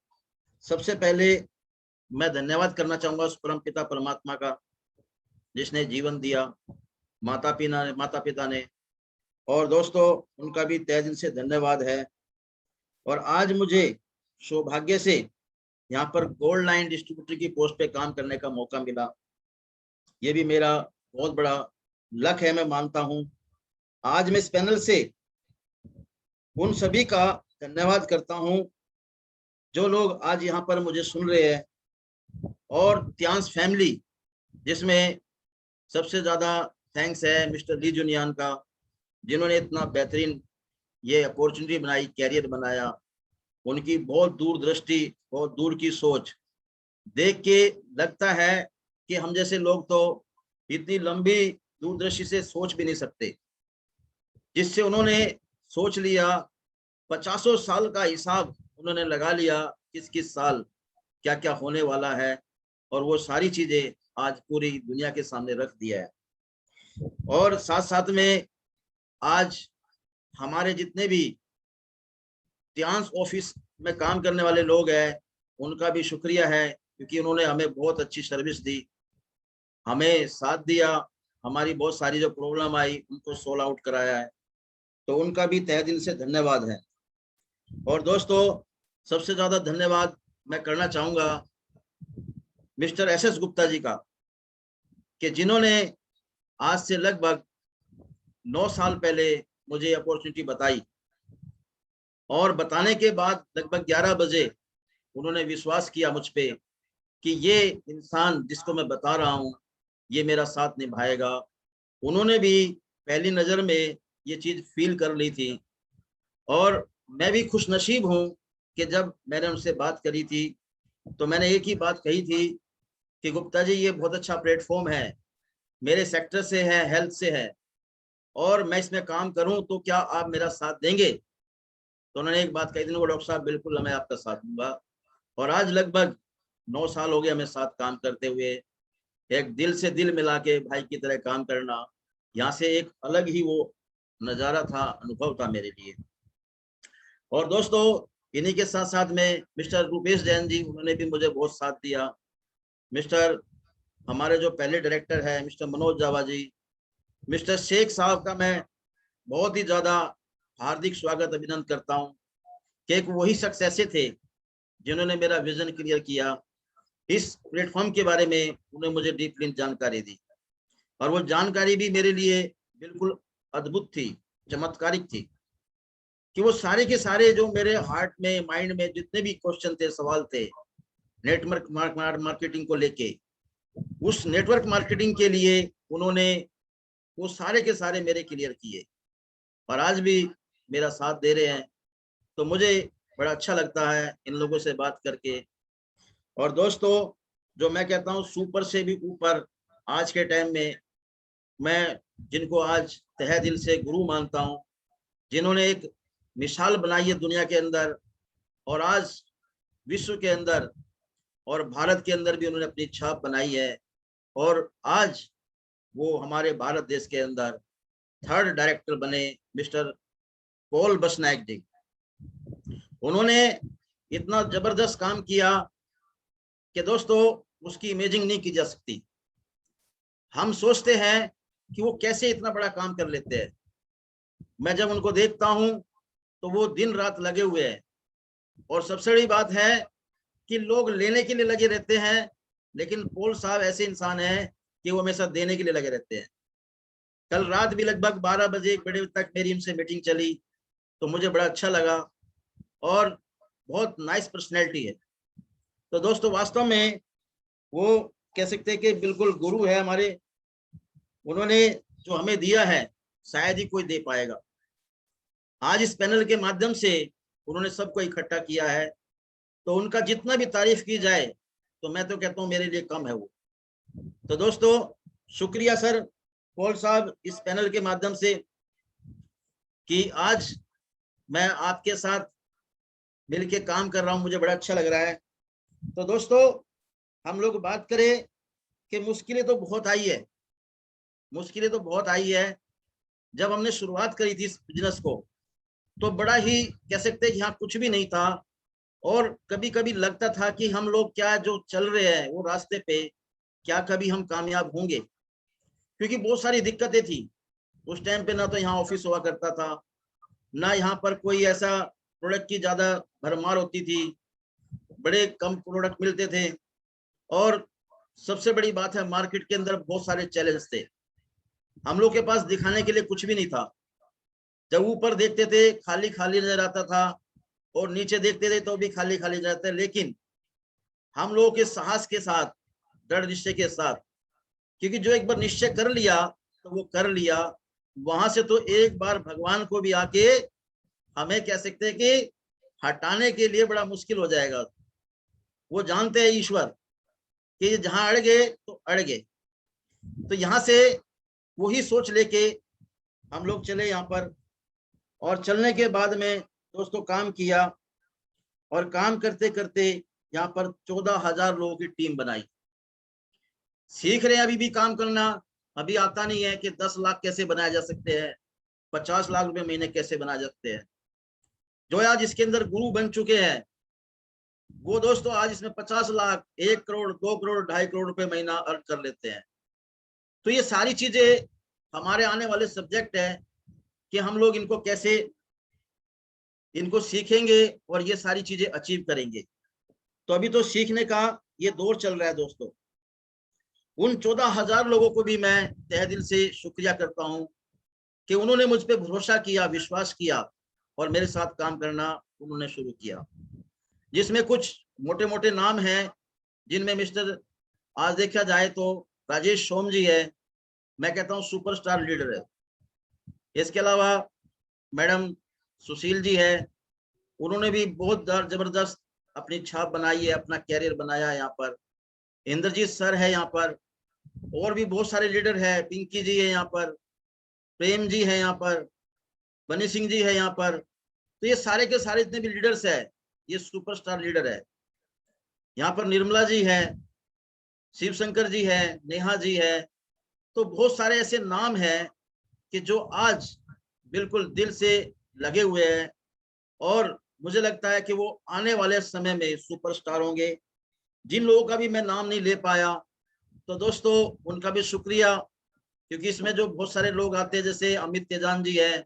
सबसे पहले मैं धन्यवाद करना चाहूंगा उस परम पिता परमात्मा का जिसने जीवन दिया, माता पिता ने। और दोस्तों, उनका भी तहे दिल से धन्यवाद है। और आज मुझे सौभाग्य से यहाँ पर गोल्ड लाइन डिस्ट्रीब्यूटर की पोस्ट पे काम करने का मौका मिला। ये भी मेरा बहुत बड़ा लक है, मैं मानता हूँ। आज मैं इस पैनल से उन सभी का धन्यवाद करता हूँ जो लोग आज यहाँ पर मुझे सुन रहे हैं। और त्यांस फैमिली, जिसमें सबसे ज्यादा थैंक्स है मिस्टर ली जुनियान का, जिन्होंने इतना बेहतरीन ये अपॉर्चुनिटी बनाई, कैरियर बनाया। उनकी बहुत दूरदृष्टि, बहुत दूर की सोच देख के लगता है कि हम जैसे लोग तो इतनी लंबी दूरदृष्टि से सोच भी नहीं सकते। जिससे उन्होंने सोच लिया, 50 साल का हिसाब उन्होंने लगा लिया, किस साल क्या क्या होने वाला है, और वो सारी चीजें आज पूरी दुनिया के सामने रख दिया है। और साथ साथ में आज हमारे जितने भी त्यांस ऑफिस में काम करने वाले लोग हैं, उनका भी शुक्रिया है, क्योंकि उन्होंने हमें बहुत अच्छी सर्विस दी, हमें साथ दिया, हमारी बहुत सारी जो प्रॉब्लम आई उनको सोल्व आउट कराया है। तो उनका भी तहे दिल से धन्यवाद है। और दोस्तों, सबसे ज्यादा धन्यवाद मैं करना चाहूंगा मिस्टर एस गुप्ता जी का, कि जिन्होंने आज से लगभग 9 साल पहले मुझे अपॉर्चुनिटी बताई और बताने के बाद लगभग 11 बजे उन्होंने विश्वास किया मुझ पे कि ये इंसान जिसको मैं बता रहा हूँ ये मेरा साथ निभाएगा। उन्होंने भी पहली नजर में ये चीज फील कर ली थी और मैं भी खुशनसीब हूँ कि जब मैंने उनसे बात करी थी तो मैंने एक ही बात कही थी कि गुप्ता जी, ये बहुत अच्छा प्लेटफॉर्म है, मेरे सेक्टर से है, हेल्थ से है, और मैं इसमें काम करूं तो क्या आप मेरा साथ देंगे? तो उन्होंने एक बात कही थी, डॉक्टर साहब बिल्कुल मैं आपका साथ दूंगा। और आज लगभग 9 साल हो गए हमें साथ काम करते हुए। एक दिल से दिल मिला के भाई की तरह काम करना, यहाँ से एक अलग ही वो नज़ारा था, अनुभव था मेरे लिए। और दोस्तों इन्हीं के साथ साथ में मिस्टर रूपेश जैन जी, उन्होंने भी मुझे बहुत साथ दिया। मिस्टर हमारे जो पहले डायरेक्टर है मिस्टर मनोज जावा जी, मिस्टर शेख साहब का मैं बहुत ही ज़्यादा हार्दिक स्वागत अभिनंदन करता हूँ कि एक वही शख्स ऐसे थे जिन्होंने मेरा विजन क्लियर किया। इस प्लेटफॉर्म के बारे में उन्होंने मुझे डीपली जानकारी दी और वो जानकारी भी मेरे लिए बिल्कुल अद्भुत थी, चमत्कारिक थी, कि वो सारे के सारे जो मेरे हार्ट में, माइंड में जितने भी क्वेश्चन थे, सवाल थे नेटवर्क मार्केटिंग को लेके, उस नेटवर्क मार्केटिंग के लिए उन्होंने वो सारे के सारे मेरे क्लियर किए और आज भी मेरा साथ दे रहे हैं। तो मुझे बड़ा अच्छा लगता है इन लोगों से बात करके। और दोस्तों जो मैं कहता हूँ सुपर से भी ऊपर आज के टाइम में मैं जिनको आज तहे दिल से गुरु मानता हूँ, जिन्होंने एक मिसाल बनाई है दुनिया के अंदर और आज विश्व के अंदर और भारत के अंदर भी उन्होंने अपनी छाप बनाई है, और आज वो हमारे भारत देश के अंदर 3rd डायरेक्टर बने मिस्टर पॉल बसनायक जी। उन्होंने इतना जबरदस्त काम किया कि दोस्तों उसकी इमेजिंग नहीं की जा सकती। हम सोचते हैं कि वो कैसे इतना बड़ा काम कर लेते हैं, मैं जब उनको देखता हूं तो वो दिन रात लगे हुए हैं। और सबसे बड़ी बात है कि लोग लेने के लिए लगे रहते हैं, लेकिन पॉल साहब ऐसे इंसान हैं कि वो हमेशा देने के लिए लगे रहते हैं। कल रात भी लगभग 12 बजे 1 बजे तक मेरी इनसे मीटिंग चली, तो मुझे बड़ा अच्छा लगा और बहुत नाइस पर्सनैलिटी है। तो दोस्तों वास्तव में वो कह सकते हैं कि बिल्कुल गुरु है हमारे। उन्होंने जो हमें दिया है शायद ही कोई दे पाएगा। आज इस पैनल के माध्यम से उन्होंने सबको इकट्ठा किया है, तो उनका जितना भी तारीफ की जाए तो मैं तो कहता हूँ मेरे लिए कम है वो। तो दोस्तों शुक्रिया सर पॉल साहब इस पैनल के माध्यम से कि आज मैं आपके साथ मिलके काम कर रहा हूँ, मुझे बड़ा अच्छा लग रहा है। तो दोस्तों हम लोग बात करें कि मुश्किलें तो बहुत आई है, मुश्किलें तो बहुत आई है। जब हमने शुरुआत करी थी इस बिजनेस को तो बड़ा ही कह सकते हैं कि यहाँ कुछ भी नहीं था, और कभी कभी लगता था कि हम लोग क्या जो चल रहे हैं वो रास्ते पे क्या कभी हम कामयाब होंगे, क्योंकि बहुत सारी दिक्कतें थी उस टाइम पे। ना तो यहाँ ऑफिस हुआ करता था, ना यहाँ पर कोई ऐसा प्रोडक्ट की ज्यादा भरमार होती थी, बड़े कम प्रोडक्ट मिलते थे, और सबसे बड़ी बात है मार्केट के अंदर बहुत सारे चैलेंज थे। हम लोग के पास दिखाने के लिए कुछ भी नहीं था। जब ऊपर देखते थे खाली खाली नजर आता था और नीचे देखते थे तो भी खाली खाली नजर आता है, लेकिन हम लोगों के साहस के साथ, दृढ़ निश्चय के साथ, क्योंकि जो एक बार निश्चय कर लिया तो वो कर लिया, वहां से तो एक बार भगवान को भी आके हमें कह सकते हैं कि हटाने के लिए बड़ा मुश्किल हो जाएगा। वो जानते हैं ईश्वर कि जहां अड़ गए तो अड़ गए। तो यहाँ से वही सोच लेके हम लोग चले यहाँ पर, और चलने के बाद में दोस्तों काम किया, और काम करते करते यहाँ पर 14,000 लोगों की टीम बनाई। सीख रहे हैं अभी भी काम करना, अभी आता नहीं है कि 10 लाख कैसे बनाए जा सकते हैं, 50 लाख रुपए महीने कैसे बनाए जा सकते हैं। जो आज इसके अंदर गुरु बन चुके हैं वो दोस्तों आज इसमें 50 लाख, 1 करोड़, 2 करोड़, 2.5 करोड़ रुपए महीना अर्न कर लेते हैं। तो ये सारी चीजें हमारे आने वाले सब्जेक्ट है कि हम लोग इनको कैसे इनको सीखेंगे और ये सारी चीजें अचीव करेंगे। तो अभी तो सीखने का ये दौर चल रहा है दोस्तों। उन 14,000 लोगों को भी मैं तहे दिल से शुक्रिया करता हूं कि उन्होंने मुझ पर भरोसा किया, विश्वास किया और मेरे साथ काम करना उन्होंने शुरू किया, जिसमें कुछ मोटे मोटे नाम हैं, जिनमें मिस्टर आज देखा जाए तो राजेश सोम जी है, मैं कहता हूँ सुपरस्टार लीडर है। इसके अलावा मैडम सुशील जी है, उन्होंने भी बहुत जबरदस्त अपनी छाप बनाई है, अपना कैरियर बनाया है यहाँ पर। इंद्रजीत सर है यहाँ पर, और भी बहुत सारे लीडर है, पिंकी जी है यहाँ पर, प्रेम जी है यहाँ पर, बनी सिंह जी है यहाँ पर। तो ये सारे के सारे जितने भी लीडर्स है ये सुपरस्टार लीडर है। यहाँ पर निर्मला जी है, शिव शंकर जी है, नेहा जी है। तो बहुत सारे ऐसे नाम हैं कि जो आज बिल्कुल दिल से लगे हुए हैं और मुझे लगता है कि वो आने वाले समय में सुपरस्टार होंगे। जिन लोगों का भी मैं नाम नहीं ले पाया तो दोस्तों उनका भी शुक्रिया, क्योंकि इसमें जो बहुत सारे लोग आते हैं जैसे अमित तेजान जी है,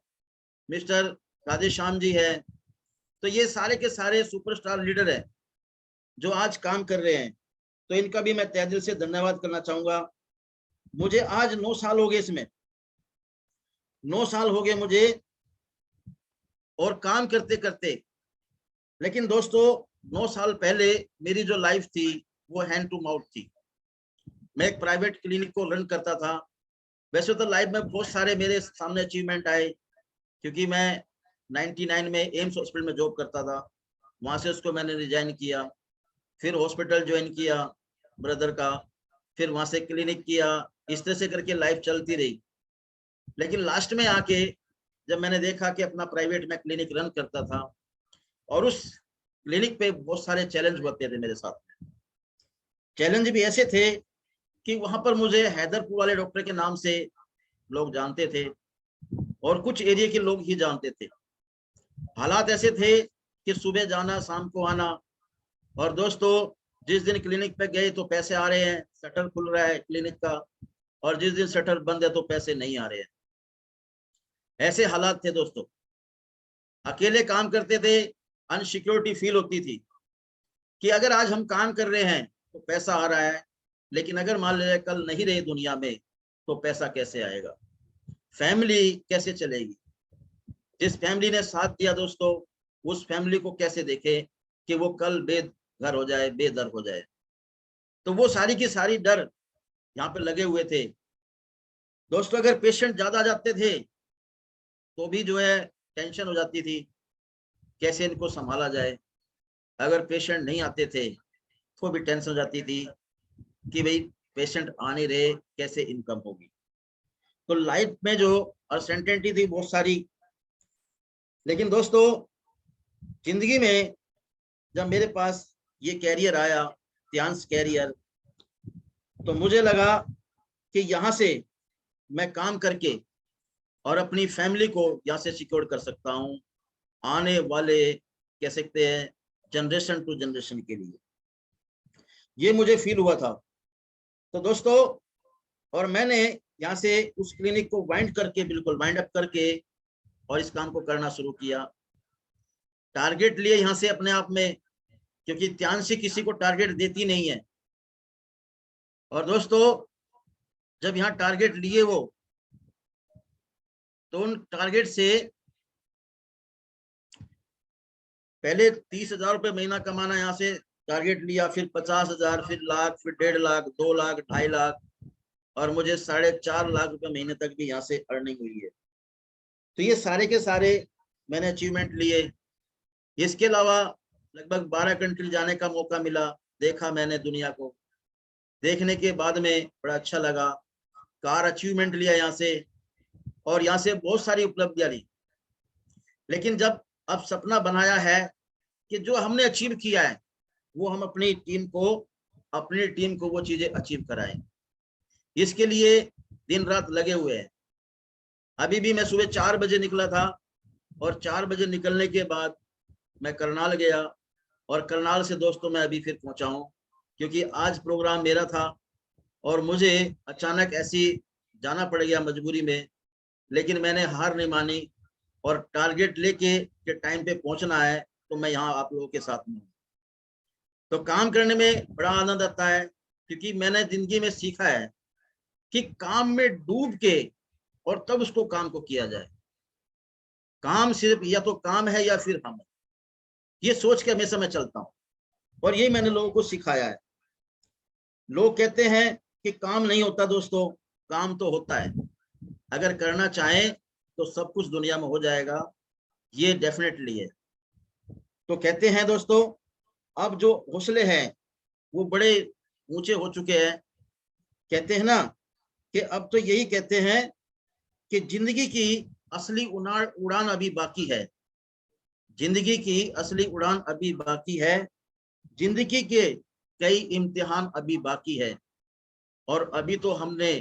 मिस्टर राधेश्याम जी है, तो ये सारे के सारे सुपरस्टार लीडर है जो आज काम कर रहे हैं, तो इनका भी मैं तहे दिल से धन्यवाद करना चाहूंगा। मुझे आज 9 साल हो गए, इसमें 9 साल हो गए मुझे और काम करते करते। लेकिन दोस्तों 9 साल पहले मेरी जो लाइफ थी वो हैंड टू माउथ थी। मैं एक प्राइवेट क्लिनिक को रन करता था। वैसे तो लाइफ में बहुत सारे मेरे सामने अचीवमेंट आए, क्योंकि मैं 99 में एम्स हॉस्पिटल में जॉब करता था, वहां से उसको मैंने रिजाइन किया, फिर हॉस्पिटल ज्वाइन किया ब्रदर का, फिर वहां से क्लिनिक किया, इस तरह से करके लाइफ चलती रही। लेकिन लास्ट में आके जब मैंने देखा कि अपना प्राइवेट में क्लिनिक रन करता था और उस क्लिनिक पे बहुत सारे चैलेंज होते थे मेरे साथ। चैलेंज भी ऐसे थे कि वहां पर मुझे हैदरपुर वाले डॉक्टर के नाम से लोग जानते थे और कुछ एरिया के लोग ही जानते थे। हालात ऐसे थे कि सुबह जाना शाम को आना, और दोस्तों जिस दिन क्लिनिक पे गए तो पैसे आ रहे हैं, शटर खुल रहा है क्लिनिक का, और जिस दिन शटर बंद है तो पैसे नहीं आ रहे हैं। ऐसे हालात थे दोस्तों। अकेले काम करते थे, अनसिक्योरिटी फील होती थी कि अगर आज हम काम कर रहे हैं तो पैसा आ रहा है, लेकिन अगर मान लीजिए कल नहीं रहे दुनिया में तो पैसा कैसे आएगा, फैमिली कैसे चलेगी। जिस फैमिली ने साथ दिया दोस्तों, उस फैमिली को कैसे देखे कि वो कल बेघर हो जाए, बेदर हो जाए। तो वो सारी की सारी डर यहाँ पे लगे हुए थे दोस्तों। अगर पेशेंट ज्यादा जाते थे तो भी जो है टेंशन हो जाती थी, कैसे इनको संभाला जाए। अगर पेशेंट नहीं आते थे तो भी टेंशन हो जाती थी कि भाई पेशेंट आ नहीं रहे, कैसे इनकम होगी। तो लाइफ में जो अनसर्टेनिटी थी बहुत सारी। लेकिन दोस्तों जिंदगी में जब मेरे पास ये कैरियर आया, ध्यान कैरियर, तो मुझे लगा कि यहाँ से मैं काम करके और अपनी फैमिली को यहाँ से सिक्योर कर सकता हूँ आने वाले कह सकते हैं जनरेशन टू जनरेशन के लिए। ये मुझे फील हुआ था। तो दोस्तों और मैंने यहाँ से उस क्लिनिक को वाइंड करके, बिल्कुल वाइंड अप करके और इस काम को करना शुरू किया। टारगेट लिए यहाँ से अपने आप में, क्योंकि ध्यान से किसी को टारगेट देती नहीं है। और दोस्तों जब यहाँ टारगेट लिए वो, तो उन टारगेट से पहले 30,000 रुपये महीना कमाना यहाँ से टारगेट लिया, फिर 50,000, फिर लाख, फिर 1.5 लाख, 2 लाख, 2.5 लाख, और मुझे 4.5 लाख रुपए महीने तक भी यहाँ से अर्निंग हुई है। तो ये सारे के सारे मैंने अचीवमेंट लिए। इसके अलावा लगभग 12 कंट्री जाने का मौका मिला, देखा मैंने दुनिया को। देखने के बाद में बड़ा अच्छा लगा। कार अचीवमेंट लिया यहाँ से, और यहाँ से बहुत सारी उपलब्धियां ली। लेकिन जब अब सपना बनाया है कि जो हमने अचीव किया है वो हम अपनी टीम को वो चीजें अचीव कराएं, इसके लिए दिन रात लगे हुए हैं। अभी भी मैं सुबह 4 बजे निकला था, और 4 बजे निकलने के बाद मैं करनाल गया, और करनाल से दोस्तों मैं अभी फिर पहुंचा हूं, क्योंकि आज प्रोग्राम मेरा था और मुझे अचानक ऐसी जाना पड़ गया मजबूरी में। लेकिन मैंने हार नहीं मानी, और टारगेट लेके के टाइम पे पहुंचना है, तो मैं यहाँ आप लोगों के साथ में हूँ। तो काम करने में बड़ा आनंद आता है, क्योंकि मैंने जिंदगी में सीखा है कि काम में डूब के और तब उसको काम को किया जाए। काम सिर्फ या तो काम है या फिर हम, ये सोच के हमेशा मैं चलता हूँ, और ये मैंने लोगों को सिखाया है। लोग कहते हैं कि काम नहीं होता दोस्तों, काम तो होता है। अगर करना चाहें तो सब कुछ दुनिया में हो जाएगा, ये डेफिनेटली है। तो कहते हैं दोस्तों अब जो हौसले हैं वो बड़े ऊंचे हो चुके हैं। कहते हैं ना कि अब तो यही कहते हैं कि जिंदगी की असली उड़ान अभी बाकी है। जिंदगी की असली उड़ान अभी बाकी है। जिंदगी के कई इम्तिहान अभी बाकी है, और अभी तो हमने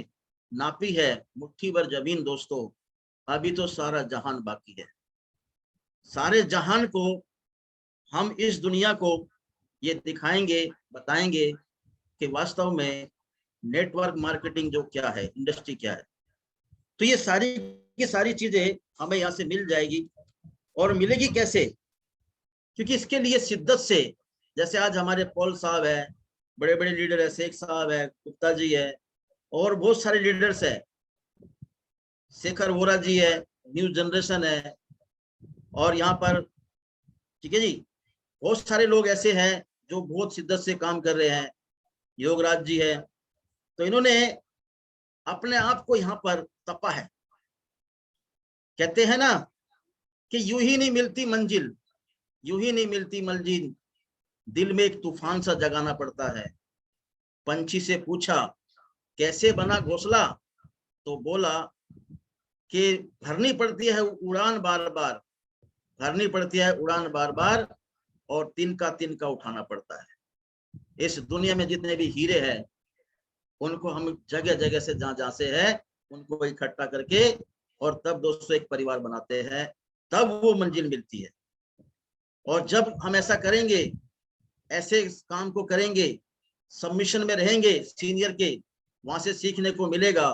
नापी है मुट्ठी भर जमीन दोस्तों, अभी तो सारा जहान बाकी है। सारे जहान को हम इस दुनिया को ये दिखाएंगे, बताएंगे कि वास्तव में नेटवर्क मार्केटिंग जो क्या है, इंडस्ट्री क्या है। तो ये सारी की सारी चीजें हमें यहाँ से मिल जाएगी। और मिलेगी कैसे? क्योंकि इसके लिए शिद्दत से, जैसे आज हमारे पॉल साहब है, बड़े बड़े लीडर है, शेख साहब है, गुप्ता जी है, और बहुत सारे लीडर्स है, शेखर वोरा जी है, न्यू जनरेशन है, और यहाँ पर ठीक है जी, बहुत सारे लोग ऐसे हैं जो बहुत शिद्दत से काम कर रहे हैं, योगराज जी है। तो इन्होंने अपने आप को यहाँ पर तपा है। कहते हैं ना कि यूं ही नहीं मिलती मंजिल, यूं ही नहीं मिलती मंजिल, दिल में एक तूफान सा जगाना पड़ता है। पंछी से पूछा कैसे बना घोंसला, तो बोला कि भरनी पड़ती है उड़ान बार बार, भरनी पड़ती है उड़ान बार बार, और तिनका उठाना पड़ता है। इस दुनिया में जितने भी हीरे हैं उनको हम जगह जगह से जहां से है उनको इकट्ठा करके और तब दोस्तों एक परिवार बनाते हैं, तब वो मंजिल मिलती है। और जब हम ऐसा करेंगे, ऐसे काम को करेंगे, सबमिशन में रहेंगे सीनियर के, वहां से सीखने को मिलेगा,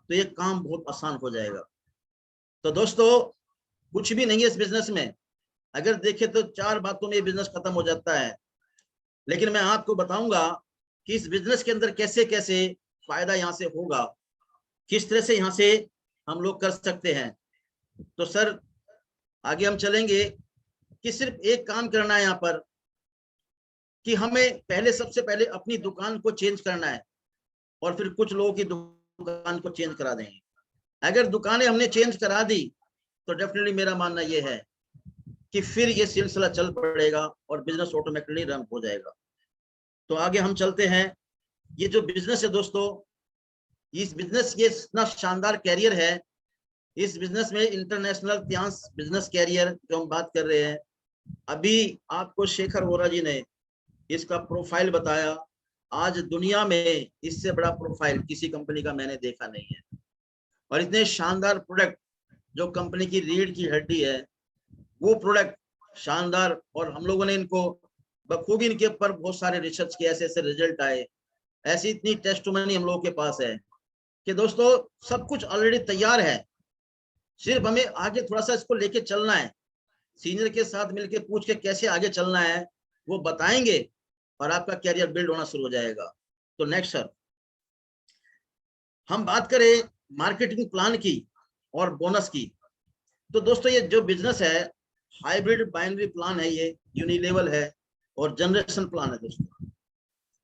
तो ये काम बहुत आसान हो जाएगा। तो दोस्तों कुछ भी नहीं है इस बिजनेस में, अगर देखें तो 4 बातों में बिजनेस खत्म हो जाता है। लेकिन मैं आपको बताऊंगा कि इस बिजनेस के अंदर कैसे कैसे फायदा यहाँ से होगा, किस तरह से यहाँ से हम लोग कर सकते हैं। तो सर आगे हम चलेंगे कि सिर्फ एक काम करना है यहाँ पर कि हमें पहले, सबसे पहले अपनी दुकान को चेंज करना है और फिर कुछ लोगों की दुकान को चेंज करा देंगे। अगर दुकानें हमने चेंज करा दी तो डेफिनेटली मेरा मानना यह है कि फिर ये सिलसिला चल पड़ेगा और बिजनेस ऑटोमेटिकली रन हो जाएगा। तो आगे हम चलते हैं। ये जो बिजनेस है दोस्तों, इस बिजनेस ये इतना शानदार कैरियर है, इस बिजनेस में इंटरनेशनल त्यांस बिजनेस कैरियर जो हम बात कर रहे हैं, अभी आपको शेखर वोरा जी ने इसका प्रोफाइल बताया। आज दुनिया में इससे बड़ा प्रोफाइल किसी कंपनी का मैंने देखा नहीं है, और इतने शानदार प्रोडक्ट जो कंपनी की रीढ़ की हड्डी है, वो प्रोडक्ट शानदार, और हम लोगों ने इनको बखूबी इनके ऊपर बहुत सारे रिसर्च किए, ऐसे ऐसे रिजल्ट आए, ऐसी इतनी टेस्टिमनी हम लोगों के पास है कि दोस्तों सब कुछ ऑलरेडी तैयार है, सिर्फ हमें आगे थोड़ा सा इसको लेके चलना है। सीनियर के साथ मिलके पूछ के कैसे आगे चलना है वो बताएंगे और आपका कैरियर बिल्ड होना शुरू हो जाएगा। तो नेक्स्ट सर, हम बात करें मार्केटिंग प्लान की और बोनस की। तो दोस्तों ये जो बिजनेस है हाइब्रिड बाइनरी प्लान है, ये यूनिलेवल है और जनरेशन प्लान है दोस्तों।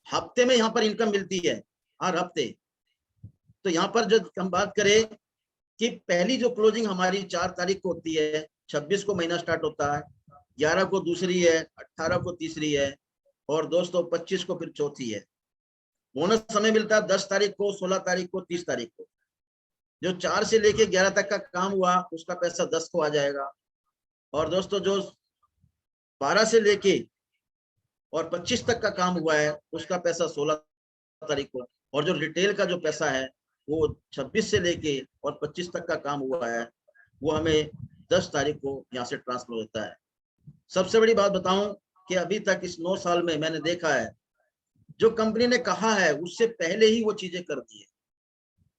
हफ्ते में यहाँ पर इनकम मिलती है, हर हफ्ते। तो यहाँ पर जो हम बात करें कि पहली जो क्लोजिंग हमारी 4 तारीख को होती है, 26 को महीना स्टार्ट होता है, 11 को दूसरी है, 18 को तीसरी है, और दोस्तों 25 को फिर चौथी है। बोनस हमें मिलता है 10 तारीख को, 16 तारीख को, 30 तारीख को। जो 4 से लेके 11 तक का काम हुआ उसका पैसा 10 को आ जाएगा, और दोस्तों जो 12 से लेके और 25 तक का काम हुआ है उसका पैसा 16 तारीख को, और जो रिटेल का जो पैसा है वो 26 से लेके और 25 तक का काम हुआ है वो हमें 10 तारीख को यहाँ से ट्रांसफर होता है। सबसे बड़ी बात बताऊं कि अभी तक इस 9 साल में मैंने देखा है जो कंपनी ने कहा है उससे पहले ही वो चीजें कर दी है,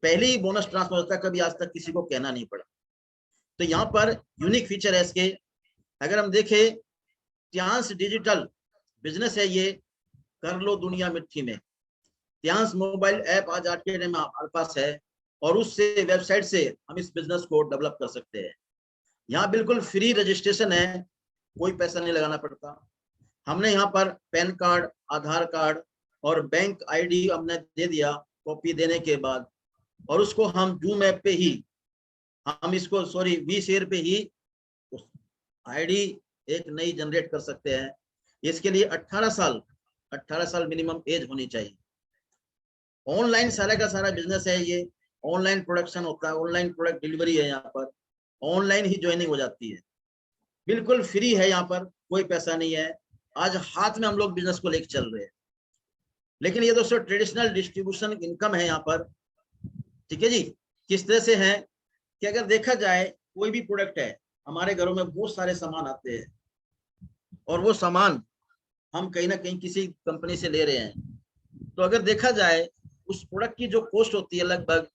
पहले ही बोनस ट्रांसफर होता है, कभी आज तक किसी को कहना नहीं पड़ा। तो यहाँ पर यूनिक फीचर है इसके। अगर हम देखें त्यांस डिजिटल बिजनेस है ये, कर लो दुनिया मिट्टी में। त्यांस मोबाइल ऐप आज के टाइम में हमारे पास है, और उससे वेबसाइट से हम इस बिजनेस को डेवलप कर सकते हैं। यहाँ बिल्कुल फ्री रजिस्ट्रेशन है, कोई पैसा नहीं लगाना पड़ता। हमने यहाँ पर पैन कार्ड, आधार कार्ड और बैंक आईडी हमने दे दिया कॉपी देने के बाद, और उसको हम जूम ऐप पे ही हम इसको वी शेयर पे ही आईडी एक नई जनरेट कर सकते हैं। इसके लिए 18 साल मिनिमम एज होनी चाहिए। ऑनलाइन सारा का सारा बिजनेस है ये, ऑनलाइन प्रोडक्शन होता है, ऑनलाइन प्रोडक्ट डिलीवरी है, यहाँ पर ऑनलाइन ही ज्वाइनिंग हो जाती है, बिल्कुल फ्री है, यहाँ पर कोई पैसा नहीं है। आज हाथ में हम लोग बिजनेस को लेकर चल रहे हैं। लेकिन ये दोस्तों ट्रेडिशनल डिस्ट्रीब्यूशन इनकम है यहाँ पर, ठीक है जी। किस तरह से है कि अगर देखा जाए कोई भी प्रोडक्ट है, हमारे घरों में बहुत सारे सामान आते हैं और वो सामान हम कहीं ना कहीं किसी कंपनी से ले रहे हैं, तो अगर देखा जाए उस प्रोडक्ट की जो कॉस्ट होती है लगभग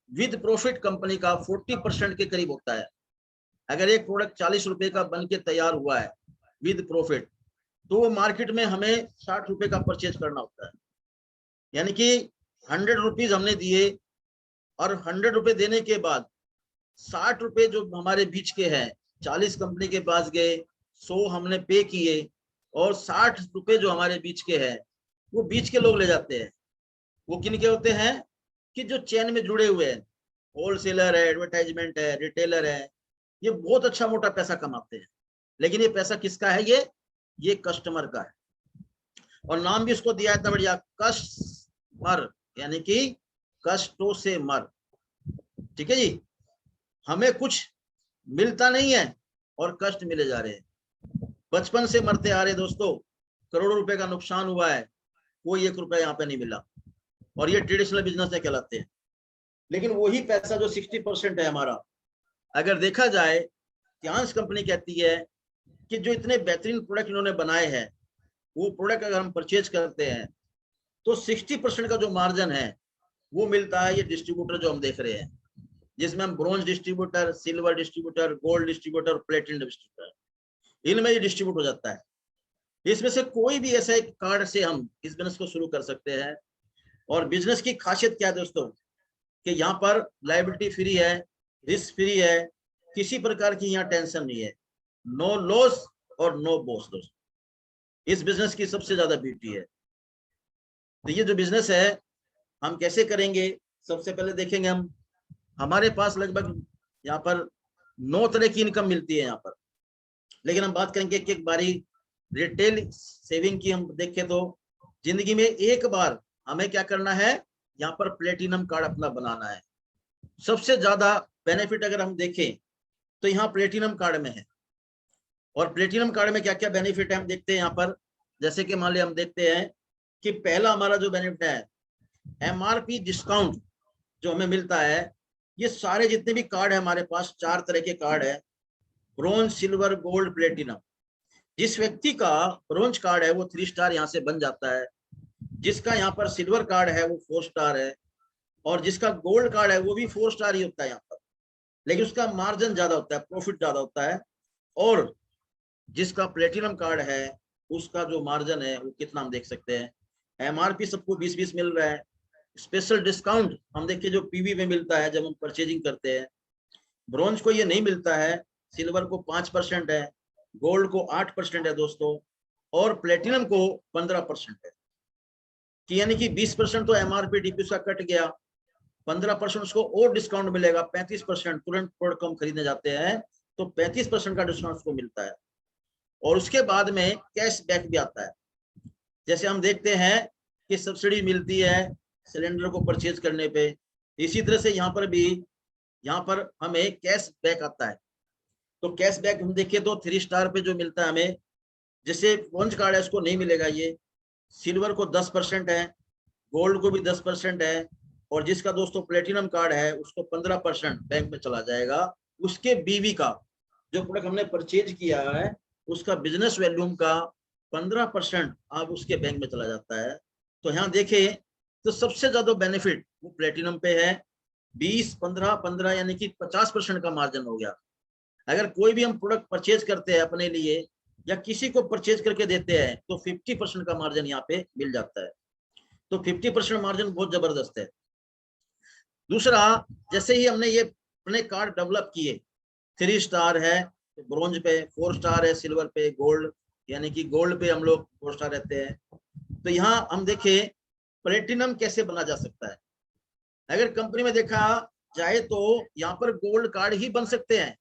विद प्रॉफिट कंपनी का 40% के करीब होता है। अगर एक प्रोडक्ट 40 रुपए का बन के तैयार हुआ है विद प्रॉफिट, तो वो मार्केट में हमें 60 रुपए का परचेज करना होता है। यानी कि 100 रुपीज हमने दिए और 100 रुपए देने के बाद 60 रुपए जो हमारे बीच के हैं, 40 कंपनी के पास गए, 100 हमने पे किए और 60 रुपए जो हमारे बीच के हैं वो बीच के लोग ले जाते हैं। वो किन के होते हैं कि जो चेन में जुड़े हुए हैं, होलसेलर है, एडवर्टाइजमेंट है, रिटेलर है, ये बहुत अच्छा मोटा पैसा कमाते हैं। लेकिन ये पैसा किसका है? ये कस्टमर का है। और नाम भी उसको दिया है इतना बढ़िया, कस्टमर, यानी कि कष्टों से मर। ठीक है जी, हमें कुछ मिलता नहीं है और कष्ट मिले जा रहे हैं। बचपन से मरते आ रहे दोस्तों, करोड़ों रुपए का नुकसान हुआ है, कोई 1 रुपया यहाँ पे नहीं मिला, और ये ट्रेडिशनल बिजनेस से कहलाते हैं। लेकिन वही पैसा जो 60% है हमारा, अगर देखा जाए, टियांस कंपनी कहती है कि जो इतने बेहतरीन प्रोडक्ट इन्होंने बनाए हैं, वो प्रोडक्ट अगर हम परचेज करते हैं तो 60% का जो मार्जिन है वो मिलता है ये डिस्ट्रीब्यूटर जो हम देख रहे हैं, जिसमें हम bronze distributor, silver distributor, gold distributor, platinum distributor, इनमें ये डिस्ट्रीब्यूट हो जाता है। इसमें से कोई भी ऐसे कार्ड से हम इस बिजनेस को शुरू कर सकते हैं। और बिजनेस की खासियत क्या है दोस्तों, कि यहाँ पर लायबिलिटी फ्री है, रिस्क फ्री है, किसी प्रकार की यहाँ टेंशन नहीं है, नो लॉस और नो बॉस। दोस्तों इस बिजनेस की सबसे ज्यादा ब्यूटी है। तो ये जो बिजनेस है हम कैसे करेंगे, सबसे पहले देखेंगे हम, हमारे पास लगभग यहाँ पर 9 तरह की इनकम मिलती है यहाँ पर, लेकिन हम बात करेंगे एक एक बारी। रिटेल सेविंग की हम देखें तो जिंदगी में एक बार हमें क्या करना है, यहाँ पर प्लेटिनम कार्ड अपना बनाना है। सबसे ज्यादा बेनिफिट अगर हम देखें तो यहाँ प्लेटिनम कार्ड में है। और प्लेटिनम कार्ड में क्या क्या बेनिफिट है हम देखते हैं यहाँ पर। जैसे कि मान लिया हम देखते हैं कि पहला हमारा जो बेनिफिट है, एमआरपी डिस्काउंट जो हमें मिलता है। ये सारे जितने भी कार्ड है हमारे पास, 4 तरह के कार्ड है, ब्रोंज, सिल्वर, गोल्ड, प्लेटिनम। जिस व्यक्ति का ब्रोंज कार्ड है वो 3 स्टार यहाँ से बन जाता है, जिसका यहाँ पर सिल्वर कार्ड है वो 4 स्टार है, और जिसका गोल्ड कार्ड है वो भी 4 स्टार ही होता है यहाँ पर, लेकिन उसका मार्जिन ज्यादा होता है, प्रॉफिट ज्यादा होता है। और जिसका प्लेटिनम कार्ड है उसका जो मार्जिन है वो कितना हम देख सकते हैं, एमआरपी सबको 20-20 मिल रहा है। स्पेशल डिस्काउंट हम देखिए जो पीवी में मिलता है जब हम परचेजिंग करते हैं, ब्रोंज को ये नहीं मिलता है, सिल्वर को 5% है, गोल्ड को 8% है दोस्तों, और प्लेटिनम को 15% है। कि यानी कि 20% तो एमआरपी डीपी का कट गया, 15% उसको और डिस्काउंट मिलेगा, 35%। तुरंत प्रोडक्ट हम खरीदने जाते हैं तो 35% का डिस्काउंट उसको मिलता है। और उसके बाद में कैश बैक भी आता है। जैसे हम देखते हैं कि सब्सिडी मिलती है सिलेंडर को परचेज करने पे, इसी तरह से यहाँ पर भी, यहाँ पर हमें कैश बैक आता है। तो कैश बैक हम देखें तो 3 स्टार पे जो मिलता है हमें, जैसे ब्रोंज कार्ड है उसको नहीं मिलेगा ये, सिल्वर को 10% है, गोल्ड को भी 10% है, और जिसका दोस्तों प्लेटिनम कार्ड है उसको 15% बैंक में चला जाएगा। उसके बीवी का जो प्रोडक्ट हमने परचेज किया है उसका बिजनेस वैल्यूम का 15% अब उसके बैंक में चला जाता है। तो यहाँ देखें तो सबसे ज्यादा बेनिफिट वो प्लेटिनम पे है, 20, 15, 15 यानी कि 50% का मार्जिन हो गया। अगर कोई भी हम प्रोडक्ट परचेज करते हैं अपने लिए या किसी को परचेज करके देते हैं तो 50% का मार्जिन यहाँ पे मिल जाता है। तो 50% मार्जिन बहुत जबरदस्त है। दूसरा, जैसे ही हमने ये अपने कार्ड डेवलप किए, 3 स्टार है तो ब्रोंज पे, 4 स्टार है सिल्वर पे, गोल्ड यानी कि गोल्ड पे हम लोग 4 स्टार रहते हैं। तो यहाँ हम देखें प्लेटिनम कैसे बना जा सकता है। अगर कंपनी में देखा जाए तो यहाँ पर गोल्ड कार्ड ही बन सकते हैं।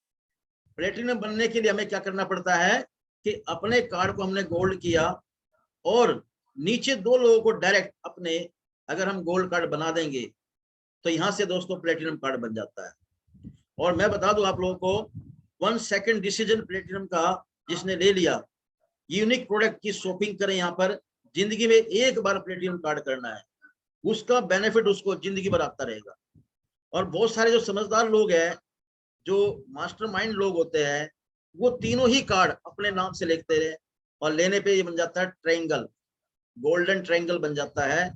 प्लेटिनम बनने के लिए हमें क्या करना पड़ता है कि अपने कार्ड को हमने गोल्ड किया और नीचे 2 लोगों को डायरेक्ट अपने, अगर हम गोल्ड कार्ड बना देंगे तो यहाँ से दोस्तों प्लेटिनम कार्ड बन जाता है। और मैं बता दूं आप लोगों को, 1 सेकंड डिसीजन प्लेटिनम का जिसने ले लिया, यूनिक प्रोडक्ट की शॉपिंग करें, यहाँ पर जिंदगी में एक बार प्लेटिनम कार्ड करना है, उसका बेनिफिट उसको जिंदगी भर आता रहेगा। और बहुत सारे जो समझदार लोग हैं जो मास्टरमाइंड लोग होते हैं वो तीनों ही कार्ड अपने नाम से लिखते रहे और लेने पे ये बन जाता है ट्रायंगल, गोल्डन ट्रायंगल बन जाता है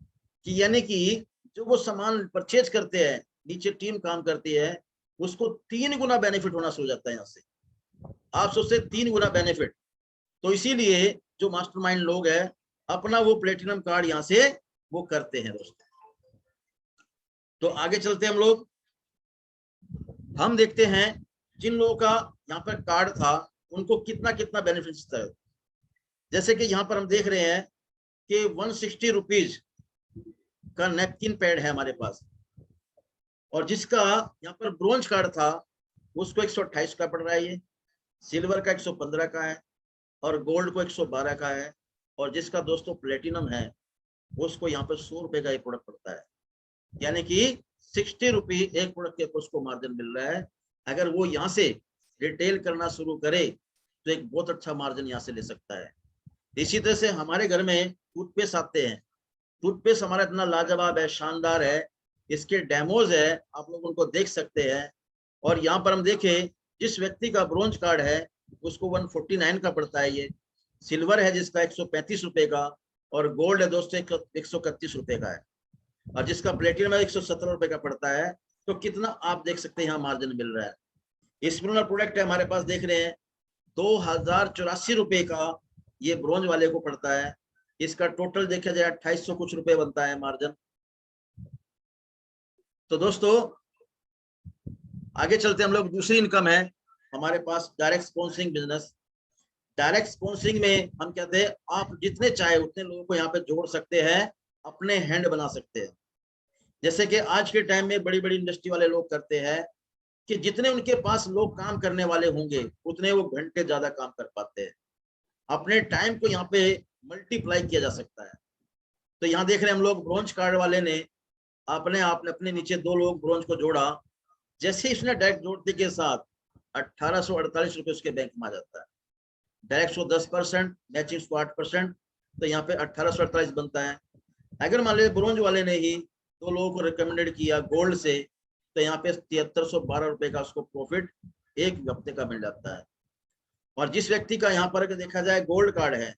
कि यानी कि जो वो सामान परचेज करते हैं, नीचे टीम काम करती है, उसको 3 गुना बेनिफिट होना शुरू हो जाता है। यहाँ से आप सोचते 3 गुना बेनिफिट। तो इसीलिए जो मास्टरमाइंड लोग हैं अपना वो प्लेटिनम कार्ड यहाँ से वो करते हैं दोस्तों। तो आगे चलते हम लोग, हम देखते हैं जिन लोगों का यहाँ पर कार्ड था उनको कितना कितना बेनिफिट है। जैसे कि यहाँ पर हम देख रहे हैं कि 160 रुपीज का नैपकिन पैड है हमारे पास, और जिसका यहाँ पर ब्रोंज कार्ड था उसको 128 का पड़ रहा है, ये सिल्वर का 115 का है और गोल्ड को 112 का है, और जिसका दोस्तों प्लेटिनम है उसको यहाँ पर 100 रुपए का एक प्रोडक्ट पड़ता है। यानी कि 60 रुपये एक प्रोडक्ट के उसको मार्जिन मिल रहा है। अगर वो यहाँ से रिटेल करना शुरू करे तो एक बहुत अच्छा मार्जिन यहाँ से ले सकता है। इसी तरह से हमारे घर में टूथपेस्ट आते हैं, टूथपेस्ट हमारा इतना लाजवाब है, शानदार है, इसके डेमोज है, आप लोग उनको देख सकते हैं। और यहाँ पर हम देखें जिस व्यक्ति का ब्रोंज कार्ड है उसको 149 का पड़ता है, ये सिल्वर है जिसका 135 रुपए का, और गोल्ड है दोस्तों 131 रुपए का है, और जिसका प्लेटिनम है 117 रुपए का पड़ता है। तो कितना आप देख सकते हैं यहाँ मार्जिन मिल रहा है। स्पिरुलिना प्रोडक्ट है हमारे पास, देख रहे हैं 2084 रुपए का ये ब्रोंज वाले को पड़ता है। इसका टोटल देखा जाए 2800 कुछ रुपए बनता है मार्जिन। तो दोस्तों आगे चलते हम लोग, दूसरी इनकम है हमारे पास direct sponsoring business. Direct sponsoring में हम कहते हैं आप जितने चाहे उतने लोगों को यहाँ पे जोड़ सकते हैं, अपने हैंड बना सकते हैं। जैसे कि आज के टाइम में बड़ी बड़ी इंडस्ट्री वाले लोग करते हैं कि जितने उनके पास लोग काम करने वाले होंगे उतने वो घंटे ज्यादा काम कर पाते हैं, अपने टाइम को यहाँ पे मल्टीप्लाई किया जा सकता है। तो यहाँ देख रहे हैं हम लोग ब्रोंज कार्ड वाले ने अपने नीचे 2 लोग ब्रोंज को जोड़ा, जैसे ही इसने डायरेक्ट जोड़ने के साथ 1848 रुपए उसके बैंक में आ जाता है। डायरेक्ट 10%, मैचिंग 8%, तो यहाँ पे 1848 बनता है। अगर मान लीजिए ब्रोंज वाले ने ही 2 लोगों को रिकमेंडेड किया गोल्ड से, तो यहाँ पे 7312 रुपए का उसको प्रॉफिट एक हफ्ते का मिल जाता है। और जिस व्यक्ति का यहाँ पर देखा जाए गोल्ड कार्ड है,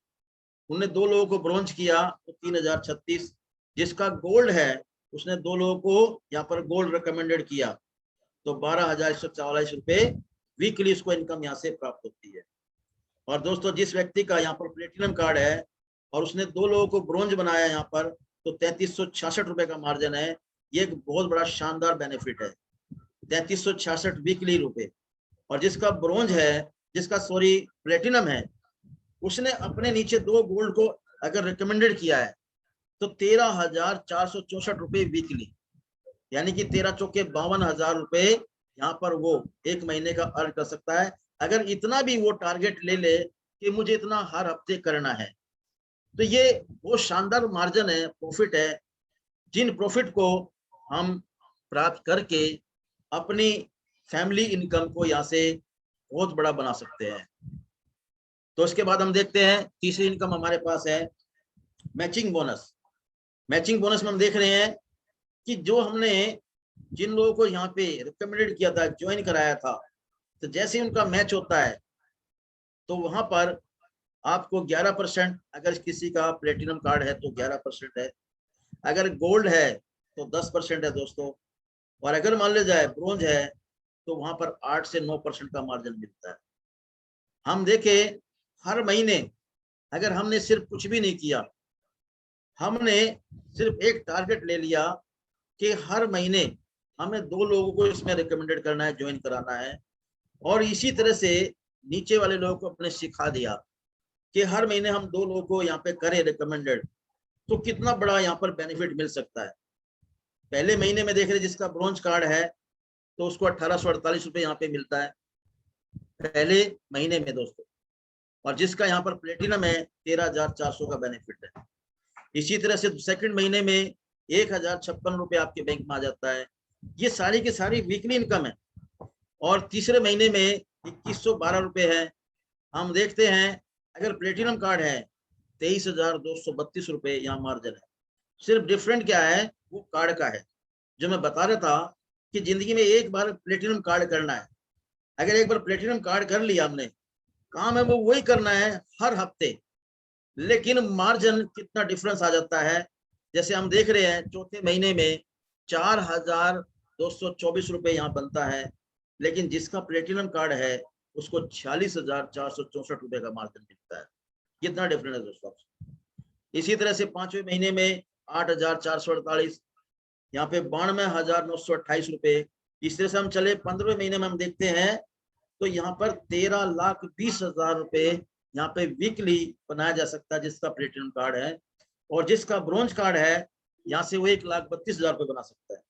उन्होंने 2 लोगों को ब्रोंज किया तो 3036, जिसका गोल्ड है उसने 2 लोगों को यहाँ पर गोल्ड रिकमेंडेड किया तो 12,144 रुपए वीकली उसको इनकम यहाँ से प्राप्त होती है। और दोस्तों जिस व्यक्ति का यहाँ पर प्लेटिनम कार्ड है और उसने 2 लोगों को ब्रोंज बनाया यहाँ पर, तो 3366 रुपए का मार्जिन है। ये एक बहुत बड़ा शानदार बेनिफिट है, 3366 वीकली रुपए। और जिसका ब्रोंज है, जिसका सॉरी प्लेटिनम है, उसने अपने नीचे 2 गोल्ड को अगर रिकमेंडेड किया है तो 13,464 रुपए वीकली, यानी कि 13 चौके 52,000 रुपए यहाँ पर वो एक महीने का अर्न कर सकता है। अगर इतना भी वो टारगेट ले ले कि मुझे इतना हर हफ्ते करना है, तो ये वो शानदार मार्जिन है, प्रॉफिट है, जिन प्रॉफिट को हम प्राप्त करके अपनी फैमिली इनकम को यहाँ से बहुत बड़ा बना सकते हैं। तो इसके बाद हम देखते हैं तीसरी इनकम हमारे पास है मैचिंग बोनस। मैचिंग बोनस में हम देख रहे हैं कि जो हमने जिन लोगों को यहाँ पे रिकमेंडेड किया था, ज्वाइन कराया था, तो जैसे ही उनका मैच होता है तो वहां पर आपको 11%, अगर किसी का प्लेटिनम कार्ड है तो 11% है, अगर गोल्ड है तो 10% है दोस्तों, और अगर मान लिया जाए ब्रोंज है तो वहां पर 8 से 9% का मार्जिन मिलता है। हम देखें हर महीने अगर हमने सिर्फ कुछ भी नहीं किया, हमने सिर्फ एक टारगेट ले लिया कि हर महीने हमें 2 लोगों को इसमें रिकमेंडेड करना है, ज्वाइन कराना है, और इसी तरह से नीचे वाले लोगों को अपने सिखा दिया कि हर महीने हम 2 लोगों को यहाँ पे करें रिकमेंडेड, तो कितना बड़ा यहाँ पर बेनिफिट मिल सकता है। पहले महीने में देख रहे जिसका ब्रोंज कार्ड है तो उसको 1848 रुपए यहाँ पे मिलता है पहले महीने में दोस्तों, और जिसका यहाँ पर प्लेटिनम है 13,400 का बेनिफिट है। इसी तरह से सेकंड महीने में 1,056 रुपए आपके बैंक में आ जाता है। ये सारी की सारी वीकली इनकम है। और तीसरे महीने में 2112 रुपए है। हम देखते हैं अगर प्लेटिनम कार्ड है 23,232 रुपए यहाँ मार्जिन है। सिर्फ डिफरेंट क्या है, वो कार्ड का है। जो मैं बता रहा था कि जिंदगी में एक बार प्लेटिनम कार्ड करना है, अगर एक बार प्लेटिनम कार्ड कर लिया हमने, काम है वो वही करना है हर हफ्ते, लेकिन मार्जिन कितना डिफरेंस आ जाता है। जैसे हम देख रहे हैं चौथे महीने में 4,224 रुपए यहाँ बनता है, लेकिन जिसका प्लेटिनम कार्ड है उसको 46,464 रुपए का मार्जिन मिलता है। कितना डिफरेंस है दोस्तों। इसी तरह से पांचवें महीने में 8,448, यहाँ पे 92,928 रुपए। इस तरह से हम चले 15वें महीने में हम देखते हैं तो यहाँ पर 13,20,000 रुपए यहाँ पे वीकली बनाया जा सकता है जिसका प्लेटिनम कार्ड है, और जिसका ब्रोंज कार्ड है यहाँ से वो 1,32,000 रुपए बना सकता है।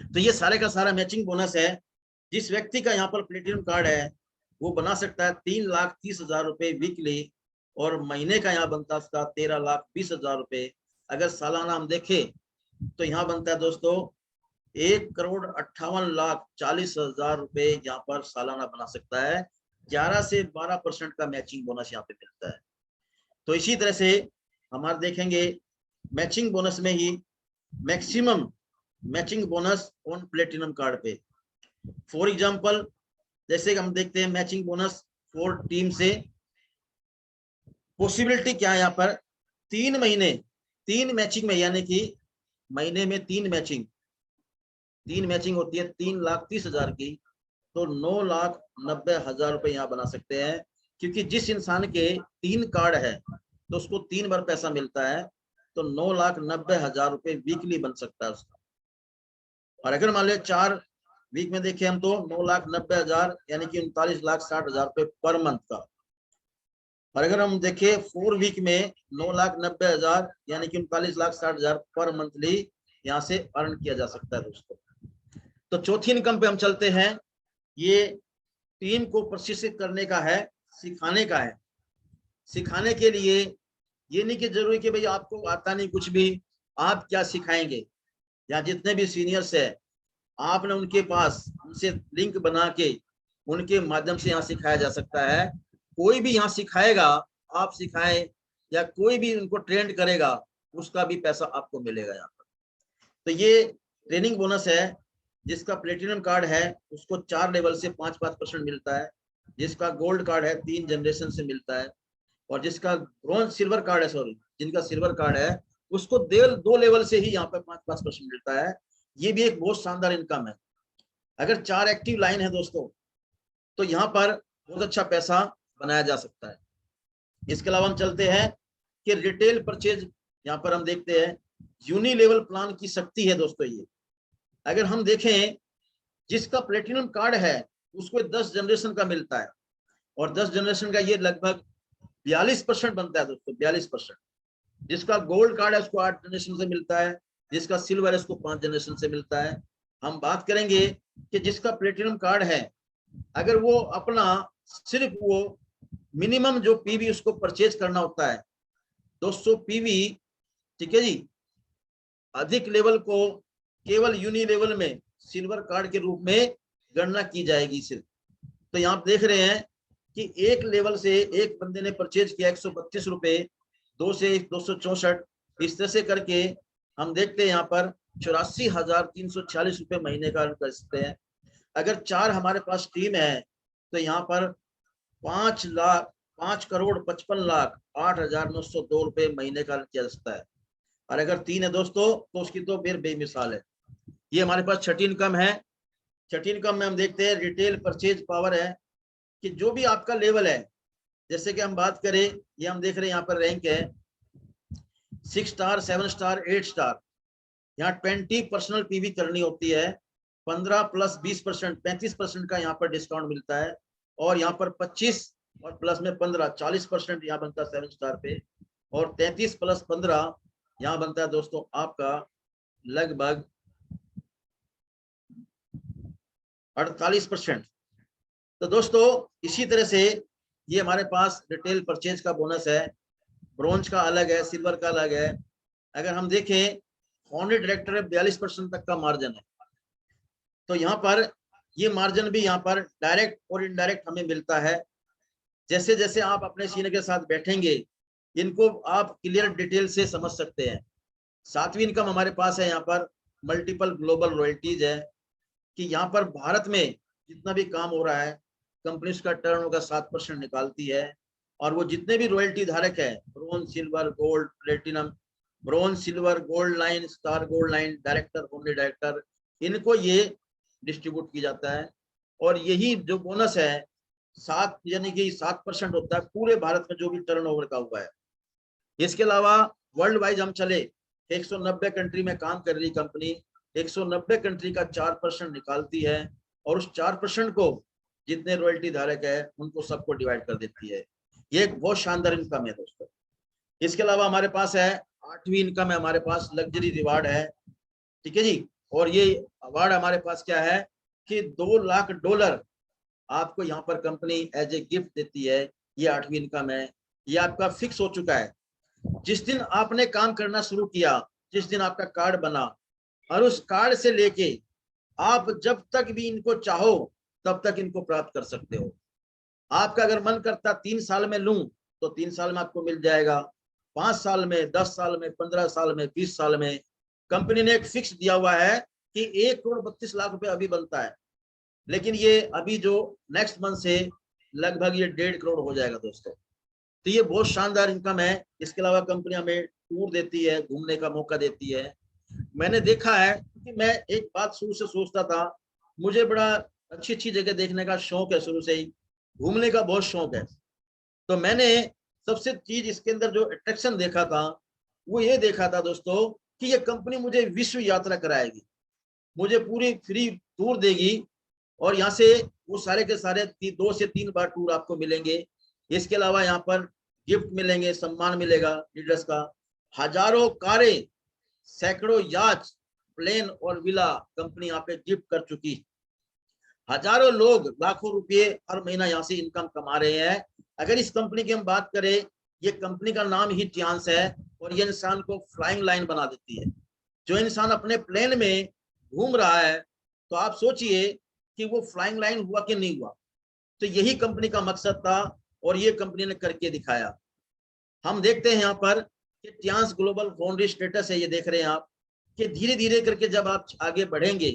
तो ये सारे का सारा मैचिंग बोनस है। जिस व्यक्ति का यहाँ पर प्लेटिनम कार्ड है वो बना सकता है 3,30,000 रुपए वीकली, और महीने का यहाँ बनता है उसका 13,20,000 रुपए। अगर सालाना हम देखें तो यहाँ बनता है दोस्तों 1,58,40,000 रुपए यहाँ पर सालाना बना सकता है। 11 से 12% का मैचिंग बोनस यहाँ पे मिलता है। तो इसी तरह से हमारे देखेंगे मैचिंग बोनस में ही maximum matching bonus on platinum card पे। फॉर एग्जांपल जैसे हम देखते हैं मैचिंग बोनस फॉर टीम से पॉसिबिलिटी क्या है यहाँ पर 3 महीने 3 मैचिंग में, यानी कि महीने में 3 मैचिंग होती है 3,30,000 की, तो 9,90,000 रुपए यहाँ बना सकते हैं। क्योंकि जिस इंसान के 3 कार्ड है तो उसको 3 बार पैसा मिलता है, तो 9,90,000 रुपए वीकली बन सकता है उसका। और अगर मान लिया 4 वीक में देखें हम तो 9,90,000 यानी कि 39,60,000 रुपए पर मंथ का। और अगर हम देखें 4 वीक में 9,90,000 यानी कि 39,60,000 पर मंथली यहाँ से अर्न किया जा सकता है दोस्तों। तो चौथी इनकम पे हम चलते हैं। ये टीम को प्रशिक्षित करने का है, सिखाने का है। सिखाने के लिए ये नहीं कि जरूरी कि भाई आपको आता नहीं कुछ भी, आप क्या सिखाएंगे, या जितने भी सीनियर्स है आपने उनके पास उनसे लिंक बना के उनके माध्यम से यहाँ सिखाया जा सकता है। कोई भी यहाँ सिखाएगा, आप सिखाएं या कोई भी उनको ट्रेंड करेगा, उसका भी पैसा आपको मिलेगा यहाँ पर। तो ये ट्रेनिंग बोनस है। जिसका प्लेटिनम कार्ड है उसको 4 लेवल से 5% मिलता है। जिसका गोल्ड कार्ड है 3 जनरेशन से मिलता है, और जिसका ब्रॉन्ज सिल्वर कार्ड है, सॉरी जिनका सिल्वर कार्ड है उसको 2 लेवल से ही यहाँ पर 5% मिलता है। ये भी एक बहुत शानदार इनकम है। अगर 4 एक्टिव लाइन है दोस्तों तो यहाँ पर बहुत अच्छा पैसा बनाया जा सकता है। इसके अलावा हम चलते हैं कि रिटेल परचेज, यहाँ पर हम देखते हैं यूनि लेवल प्लान की शक्ति है दोस्तों। ये अगर हम देखें जिसका प्लेटिनम कार्ड है उसको 10 जनरेशन का मिलता है, और 10 जनरेशन का ये लगभग 42% बनता है दोस्तों, 42%। जिसका गोल्ड कार्ड है उसको 8 जनरेशन से मिलता है, जिसका सिल्वर है उसको 5 जनरेशन से मिलता है। हम बात करेंगे कि जिसका प्लेटिनम कार्ड है अगर वो अपना सिर्फ वो मिनिमम जो पीवी उसको परचेज करना होता है 200 पीवी, ठीक है जी, अधिक लेवल को केवल यूनि लेवल में सिल्वर कार्ड के रूप में गणना की जाएगी सिर्फ। तो यहाँ आप देख रहे हैं कि एक लेवल से एक बंदे ने परचेज किया 132 रुपए, 2 से 264, इस तरह से करके हम देखते हैं यहाँ पर 84,346 रुपए महीने का अर्न कर सकते हैं। अगर 4 हमारे पास टीम है तो यहाँ पर 5,55,55,08,902 रुपए महीने का अर्न किया जा सकता है। और अगर 3 है दोस्तों तो उसकी तो फिर बेमिसाल है। ये हमारे पास छठी इनकम है। छठी इनकम में हम देखते हैं रिटेल परचेज पावर है, कि जो भी आपका लेवल है, जैसे कि हम बात करें, ये हम देख रहे हैं यहाँ पर रैंक है 6 स्टार, 7 स्टार, 8 स्टार। यहाँ 20 पर्सनल पीवी करनी होती है, 15 प्लस 20% 35% का यहाँ पर डिस्काउंट मिलता है, और यहाँ पर 25 और प्लस में 15 40% यहाँ बनता है 7 स्टार पे, और 33 प्लस 15 यहाँ बनता है दोस्तों आपका लगभग 48%। तो दोस्तों इसी तरह से ये हमारे पास रिटेल परचेज का बोनस है। ब्रोंज का अलग है, सिल्वर का अलग है। अगर हम देखें फाउंडर डायरेक्टर है 42% तक का मार्जिन है। तो यहाँ पर ये मार्जिन भी यहाँ पर डायरेक्ट और इनडायरेक्ट हमें मिलता है। जैसे जैसे आप अपने सीनियर के साथ बैठेंगे इनको आप क्लियर डिटेल से समझ सकते हैं। 7वीं इनकम हमारे पास है यहाँ पर मल्टीपल ग्लोबल रॉयल्टीज है, कि यहाँ पर भारत में जितना भी काम हो रहा है कंपनी उसका टर्नओवर का 7% निकालती है। और वो जितने भी रॉयल्टी धारक है, bronze, silver, gold, platinum, bronze, silver, gold line, star gold line, director, होंडे डायरेक्टर, इनको ये डिस्ट्रीब्यूट किया जाता है। और यही जो बोनस है 7 यानी कि 7% होता है पूरे भारत में जो भी टर्नओवर का हुआ है। इसके अलावा वर्ल्ड वाइज हम चले 190 कंट्री में काम कर रही कंपनी 190 कंट्री का 4% निकालती है और उस 4% को जितने रॉयल्टी धारक है उनको सबको डिवाइड कर देती है। ये एक बहुत शानदार इनकम है दोस्तों। इसके अलावा हमारे पास है 8वीं इनकम है, हमारे पास लग्जरी रिवार्ड है, ठीक है जी। और ये अवार्ड हमारे पास क्या है कि $2 लाख आपको यहाँ पर कंपनी एज ए गिफ्ट देती है। ये 8वीं इनकम है, ये आपका फिक्स हो चुका है। जिस दिन आपने काम करना शुरू किया, जिस दिन आपका कार्ड बना, और उस कार्ड से लेके आप जब तक भी इनको चाहो तब तक इनको प्राप्त कर सकते हो। आपका अगर मन करता 3 साल में लूं तो 3 साल में आपको मिल जाएगा, 5 साल में, 10 साल में, 15 साल में, 20 साल में। कंपनी ने एक फिक्स दिया हुआ है कि 1,32,00,000 अभी बनता है, लेकिन ये अभी जो नेक्स्ट मंथ से लगभग ये 1.5 करोड़ हो जाएगा दोस्तों। तो ये बहुत शानदार इनकम है। इसके अलावा कंपनी हमें टूर देती है, घूमने का मौका देती है। मैंने देखा है कि मैं एक बात शुरू से सोचता था, मुझे बड़ा अच्छी अच्छी जगह देखने का शौक है, शुरू से ही घूमने का बहुत शौक है। तो मैंने सबसे चीज इसके अंदर जो अट्रैक्शन देखा था वो ये देखा था दोस्तों कि ये कंपनी मुझे विश्व यात्रा कराएगी, मुझे पूरी फ्री टूर देगी। और यहाँ से वो सारे के सारे 2 से 3 बार टूर आपको मिलेंगे। इसके अलावा यहाँ पर गिफ्ट मिलेंगे, सम्मान मिलेगा लीडर्स का, हजारों कारें, सैकड़ों याच, प्लेन और विला कंपनी यहाँ पे गिफ्ट कर चुकी। हजारों लोग लाखों रुपए हर महीना यहाँ से इनकम कमा रहे हैं। अगर इस कंपनी की हम बात करें, ये कंपनी का नाम ही टियांस है और ये इंसान को फ्लाइंग लाइन बना देती है। जो इंसान अपने प्लेन में घूम रहा है तो आप सोचिए कि वो फ्लाइंग लाइन हुआ कि नहीं हुआ। तो यही कंपनी का मकसद था और ये कंपनी ने करके दिखाया। हम देखते हैं यहाँ पर कि टियांस ग्लोबल फाउंड्री स्टेटस है, ये देख रहे हैं आप कि धीरे धीरे करके जब आप आगे बढ़ेंगे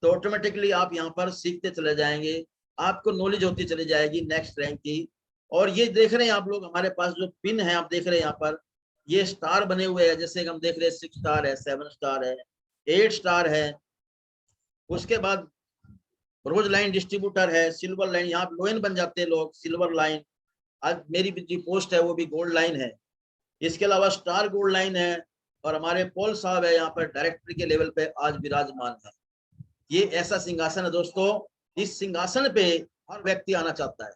तो ऑटोमेटिकली आप यहाँ पर सीखते चले जाएंगे, आपको नॉलेज होती चली जाएगी नेक्स्ट रैंक की। और ये देख रहे हैं आप लोग, हमारे पास जो पिन है आप देख रहे हैं यहाँ पर, ये स्टार बने हुए हैं। जैसे हम देख रहे हैं 6 स्टार है, 7 स्टार है, 8 स्टार है। उसके बाद ब्रोंज लाइन डिस्ट्रीब्यूटर है, सिल्वर लाइन, यहाँ लोइन बन जाते हैं लोग, सिल्वर लाइन। आज मेरी जो पोस्ट है वो भी गोल्ड लाइन है। इसके अलावा स्टार गोल्ड लाइन है और हमारे पॉल साहब है यहाँ पर डायरेक्टर के लेवल पे आज विराजमान है। ये ऐसा सिंहासन है दोस्तों, इस सिंहासन पे हर व्यक्ति आना चाहता है।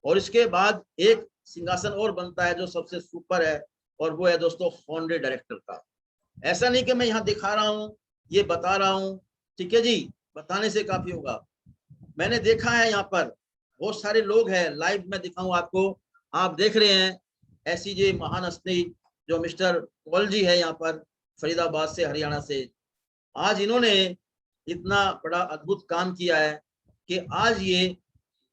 और इसके बाद एक सिंहासन और बनता है जो सबसे सुपर है और वो है दोस्तों फाउंडर डायरेक्टर का। ऐसा नहीं कि मैं यहाँ दिखा रहा हूँ, ये बता रहा हूँ, ठीक है जी, बताने से काफी होगा। मैंने देखा है यहाँ पर बहुत सारे लोग हैं, लाइव में दिखाऊं आपको। आप देख रहे हैं ऐसी जी महान हस्ती जो मिस्टर पॉल जी है यहाँ पर फरीदाबाद से, हरियाणा से। आज इन्होंने इतना बड़ा अद्भुत काम किया है कि आज ये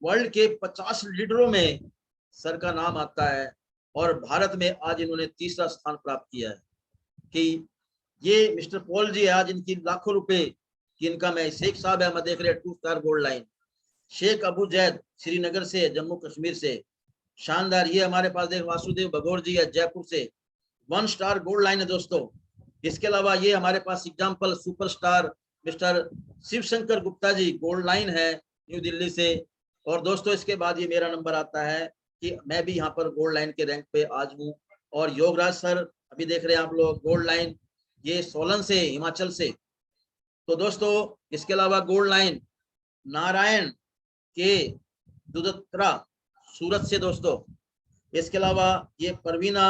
वर्ल्ड के 50 लीडरों में सर का नाम आता है और भारत में आज इन्होंने 3रा स्थान प्राप्त किया है। कि ये मिस्टर पॉल जी है, आज इनकी लाखों रुपए की इनकम है। शेख साहब है, हम देख रहे हैं 2 star gold line. Sheikh Abu Zaid Srinagar से, जम्मू कश्मीर से, शानदार। ये हमारे पास देख वासुदेव भगोर जी है जयपुर से, 1 स्टार गोल्ड लाइन है दोस्तों। इसके अलावा ये हमारे पास example superstar mister Shiv Shankar Gupta ji, gold line है न्यू दिल्ली से। और दोस्तों इसके बाद ये मेरा नंबर आता है कि मैं भी यहाँ पर गोल्ड लाइन के रैंक पे आज हूँ। और योगराज सर अभी देख रहे हैं आप लोग, गोल्ड लाइन, ये सोलन से, हिमाचल से। तो दोस्तों इसके अलावा गोल्ड लाइन नारायण के दुदत्रा सूरत से दोस्तों। इसके अलावा ये परवीना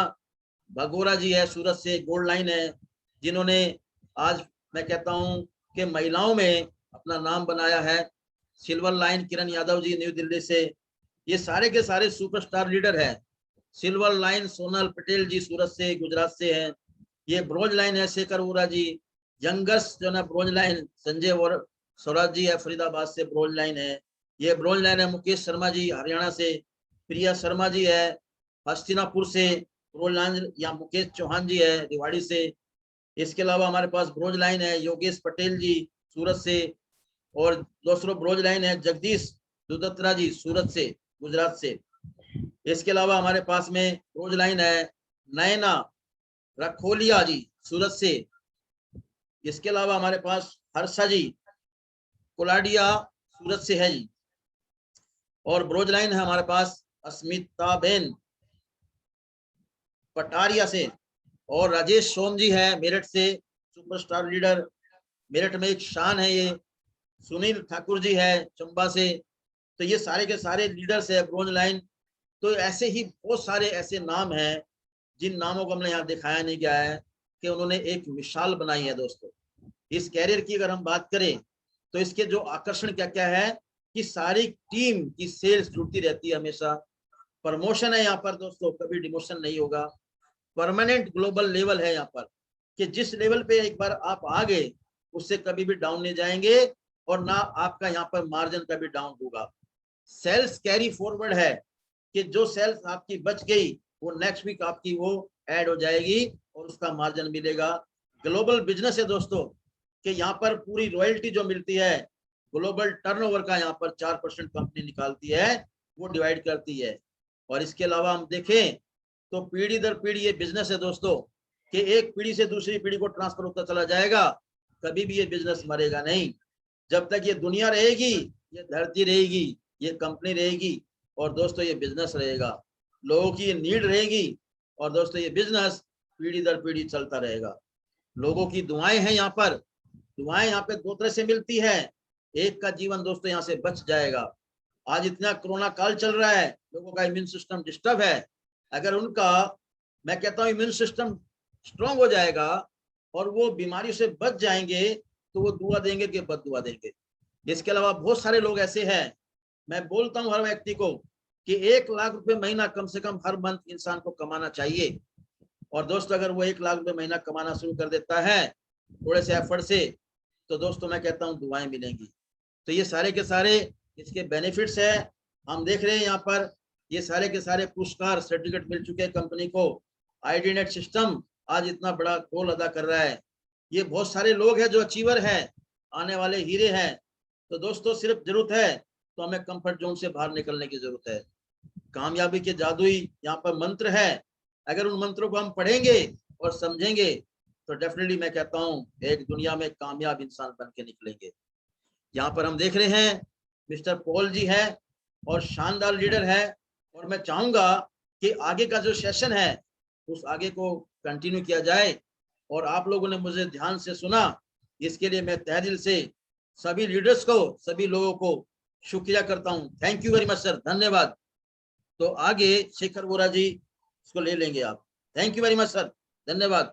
भगोरा जी है, सूरत से, गोल्ड लाइन है, जिन्होंने आज मैं कहता हूं कि महिलाओं में अपना नाम बनाया है। Silver line Kiran Yadav ji new Delhi से, ये सारे के सारे सुपरस्टार लीडर हैं। सिल्वर लाइन सोनल पटेल जी सूरत से, गुजरात से हैं। ये ब्रोंज लाइन है शेखर वोरा जी। यंगस्ट जो ना ब्रोंज लाइन संजय और स्वराज जी है, फरीदाबाद से ब्रोंज लाइन है। ये ब्रोंज लाइन है मुकेश शर्मा जी हरियाणा से, प्रिया शर्मा जी है हस्तिनापुर से, ब्रोंज लाइन या मुकेश चौहान जी है रिवाड़ी से। इसके अलावा हमारे पास ब्रोंज लाइन है योगेश पटेल जी सूरत से। और दूसरा ब्रोंज लाइन है जगदीश दुदत्रा जी सूरत से, गुजरात से। इसके अलावा हमारे पास में ब्रोंज लाइन है नयना रखोलिया जी सूरत से। इसके अलावा हमारे पास हर्षा जी कोलाडिया सूरत से है जी। और ब्रोंज लाइन है हमारे पास अस्मिता बेन पटारिया से। और राजेश सोम जी है मेरठ से, सुपरस्टार लीडर, मेरठ में एक शान है ये। सुनील ठाकुर जी है चंबा से। तो ये सारे के सारे लीडर्स है ब्रोंज लाइन। तो ऐसे ही बहुत सारे ऐसे नाम हैं जिन नामों को हमने यहाँ दिखाया नहीं गया है कि उन्होंने एक मिसाल बनाई है। दोस्तों इस कैरियर की अगर हम बात करें तो इसके जो आकर्षण क्या क्या है कि सारी टीम की सेल्स जुड़ती रहती है हमेशा। प्रमोशन है यहाँ पर दोस्तों, कभी डिमोशन नहीं होगा। परमानेंट ग्लोबल लेवल है यहाँ पर कि जिस लेवल पे एक बार आप आ गए उससे कभी भी डाउन नहीं जाएंगे और ना आपका यहाँ पर मार्जिन कभी डाउन होगा। सेल्स कैरी फॉरवर्ड है कि जो सेल्स आपकी बच गई वो नेक्स्ट वीक आपकी वो ऐड हो जाएगी और उसका मार्जिन मिलेगा। ग्लोबल बिजनेस है दोस्तों कि यहाँ पर पूरी रॉयल्टी जो मिलती है ग्लोबल टर्नओवर का यहाँ पर 4% कंपनी निकालती है, वो डिवाइड करती है। और इसके अलावा हम देखें तो पीढ़ी दर पीढ़ी ये बिजनेस है दोस्तों कि एक पीढ़ी से दूसरी पीढ़ी को ट्रांसफर होता चला जाएगा, कभी भी ये बिजनेस मरेगा नहीं। जब तक ये दुनिया रहेगी, ये धरती रहेगी, ये कंपनी रहेगी और दोस्तों ये बिजनेस रहेगा। लोगों की ये नीड रहेगी और दोस्तों ये बिजनेस पीढ़ी दर पीढ़ी चलता रहेगा। लोगों की दुआएं हैं यहाँ पर। दुआएं यहाँ पे दो तरह से मिलती है। एक का जीवन दोस्तों यहाँ से बच जाएगा। आज इतना कोरोना काल चल रहा है, लोगों का इम्यून सिस्टम डिस्टर्ब है। अगर उनका, मैं कहता हूँ, इम्यून सिस्टम स्ट्रांग हो जाएगा और वो बीमारी से बच जाएंगे तो वो दुआ देंगे कि बद दुआ देंगे। इसके अलावा बहुत सारे लोग ऐसे हैं, मैं बोलता हूँ हर व्यक्ति को कि 1 लाख रुपए महीना कम से कम हर मंथ इंसान को कमाना चाहिए। और दोस्तों अगर वो 1 लाख रुपए महीना कमाना शुरू कर देता है थोड़े से एफर्ट से, तो दोस्तों मैं कहता हूँ दुआएं मिलेंगी। तो ये सारे के सारे इसके बेनिफिट्स है। हम देख रहे हैं यहाँ पर ये सारे के सारे पुरस्कार सर्टिफिकेट मिल चुके हैं कंपनी को। आईडी नेट सिस्टम आज इतना बड़ा रोल अदा कर रहा है। ये बहुत सारे लोग हैं जो अचीवर हैं, आने वाले हीरे हैं। तो दोस्तों सिर्फ जरूरत है तो हमें कंफर्ट जोन से बाहर निकलने की जरूरत है। कामयाबी के जादुई यहाँ पर मंत्र है। अगर उन मंत्रों को हम पढ़ेंगे और समझेंगे तो डेफिनेटली मैं कहता हूँ एक दुनिया में कामयाब इंसान बन के निकलेंगे। यहाँ पर हम देख रहे हैं मिस्टर पॉल जी है और शानदार लीडर है। और मैं चाहूंगा कि आगे का जो सेशन है उस आगे को कंटिन्यू किया जाए। और आप लोगों ने मुझे ध्यान से सुना, इसके लिए मैं तहे दिल से सभी लीडर्स को, सभी लोगों को शुक्रिया करता हूं। Thank you very much sir, धन्यवाद। तो आगे शेखर वोरा जी इसको ले लेंगे आप। Thank you very much sir, धन्यवाद।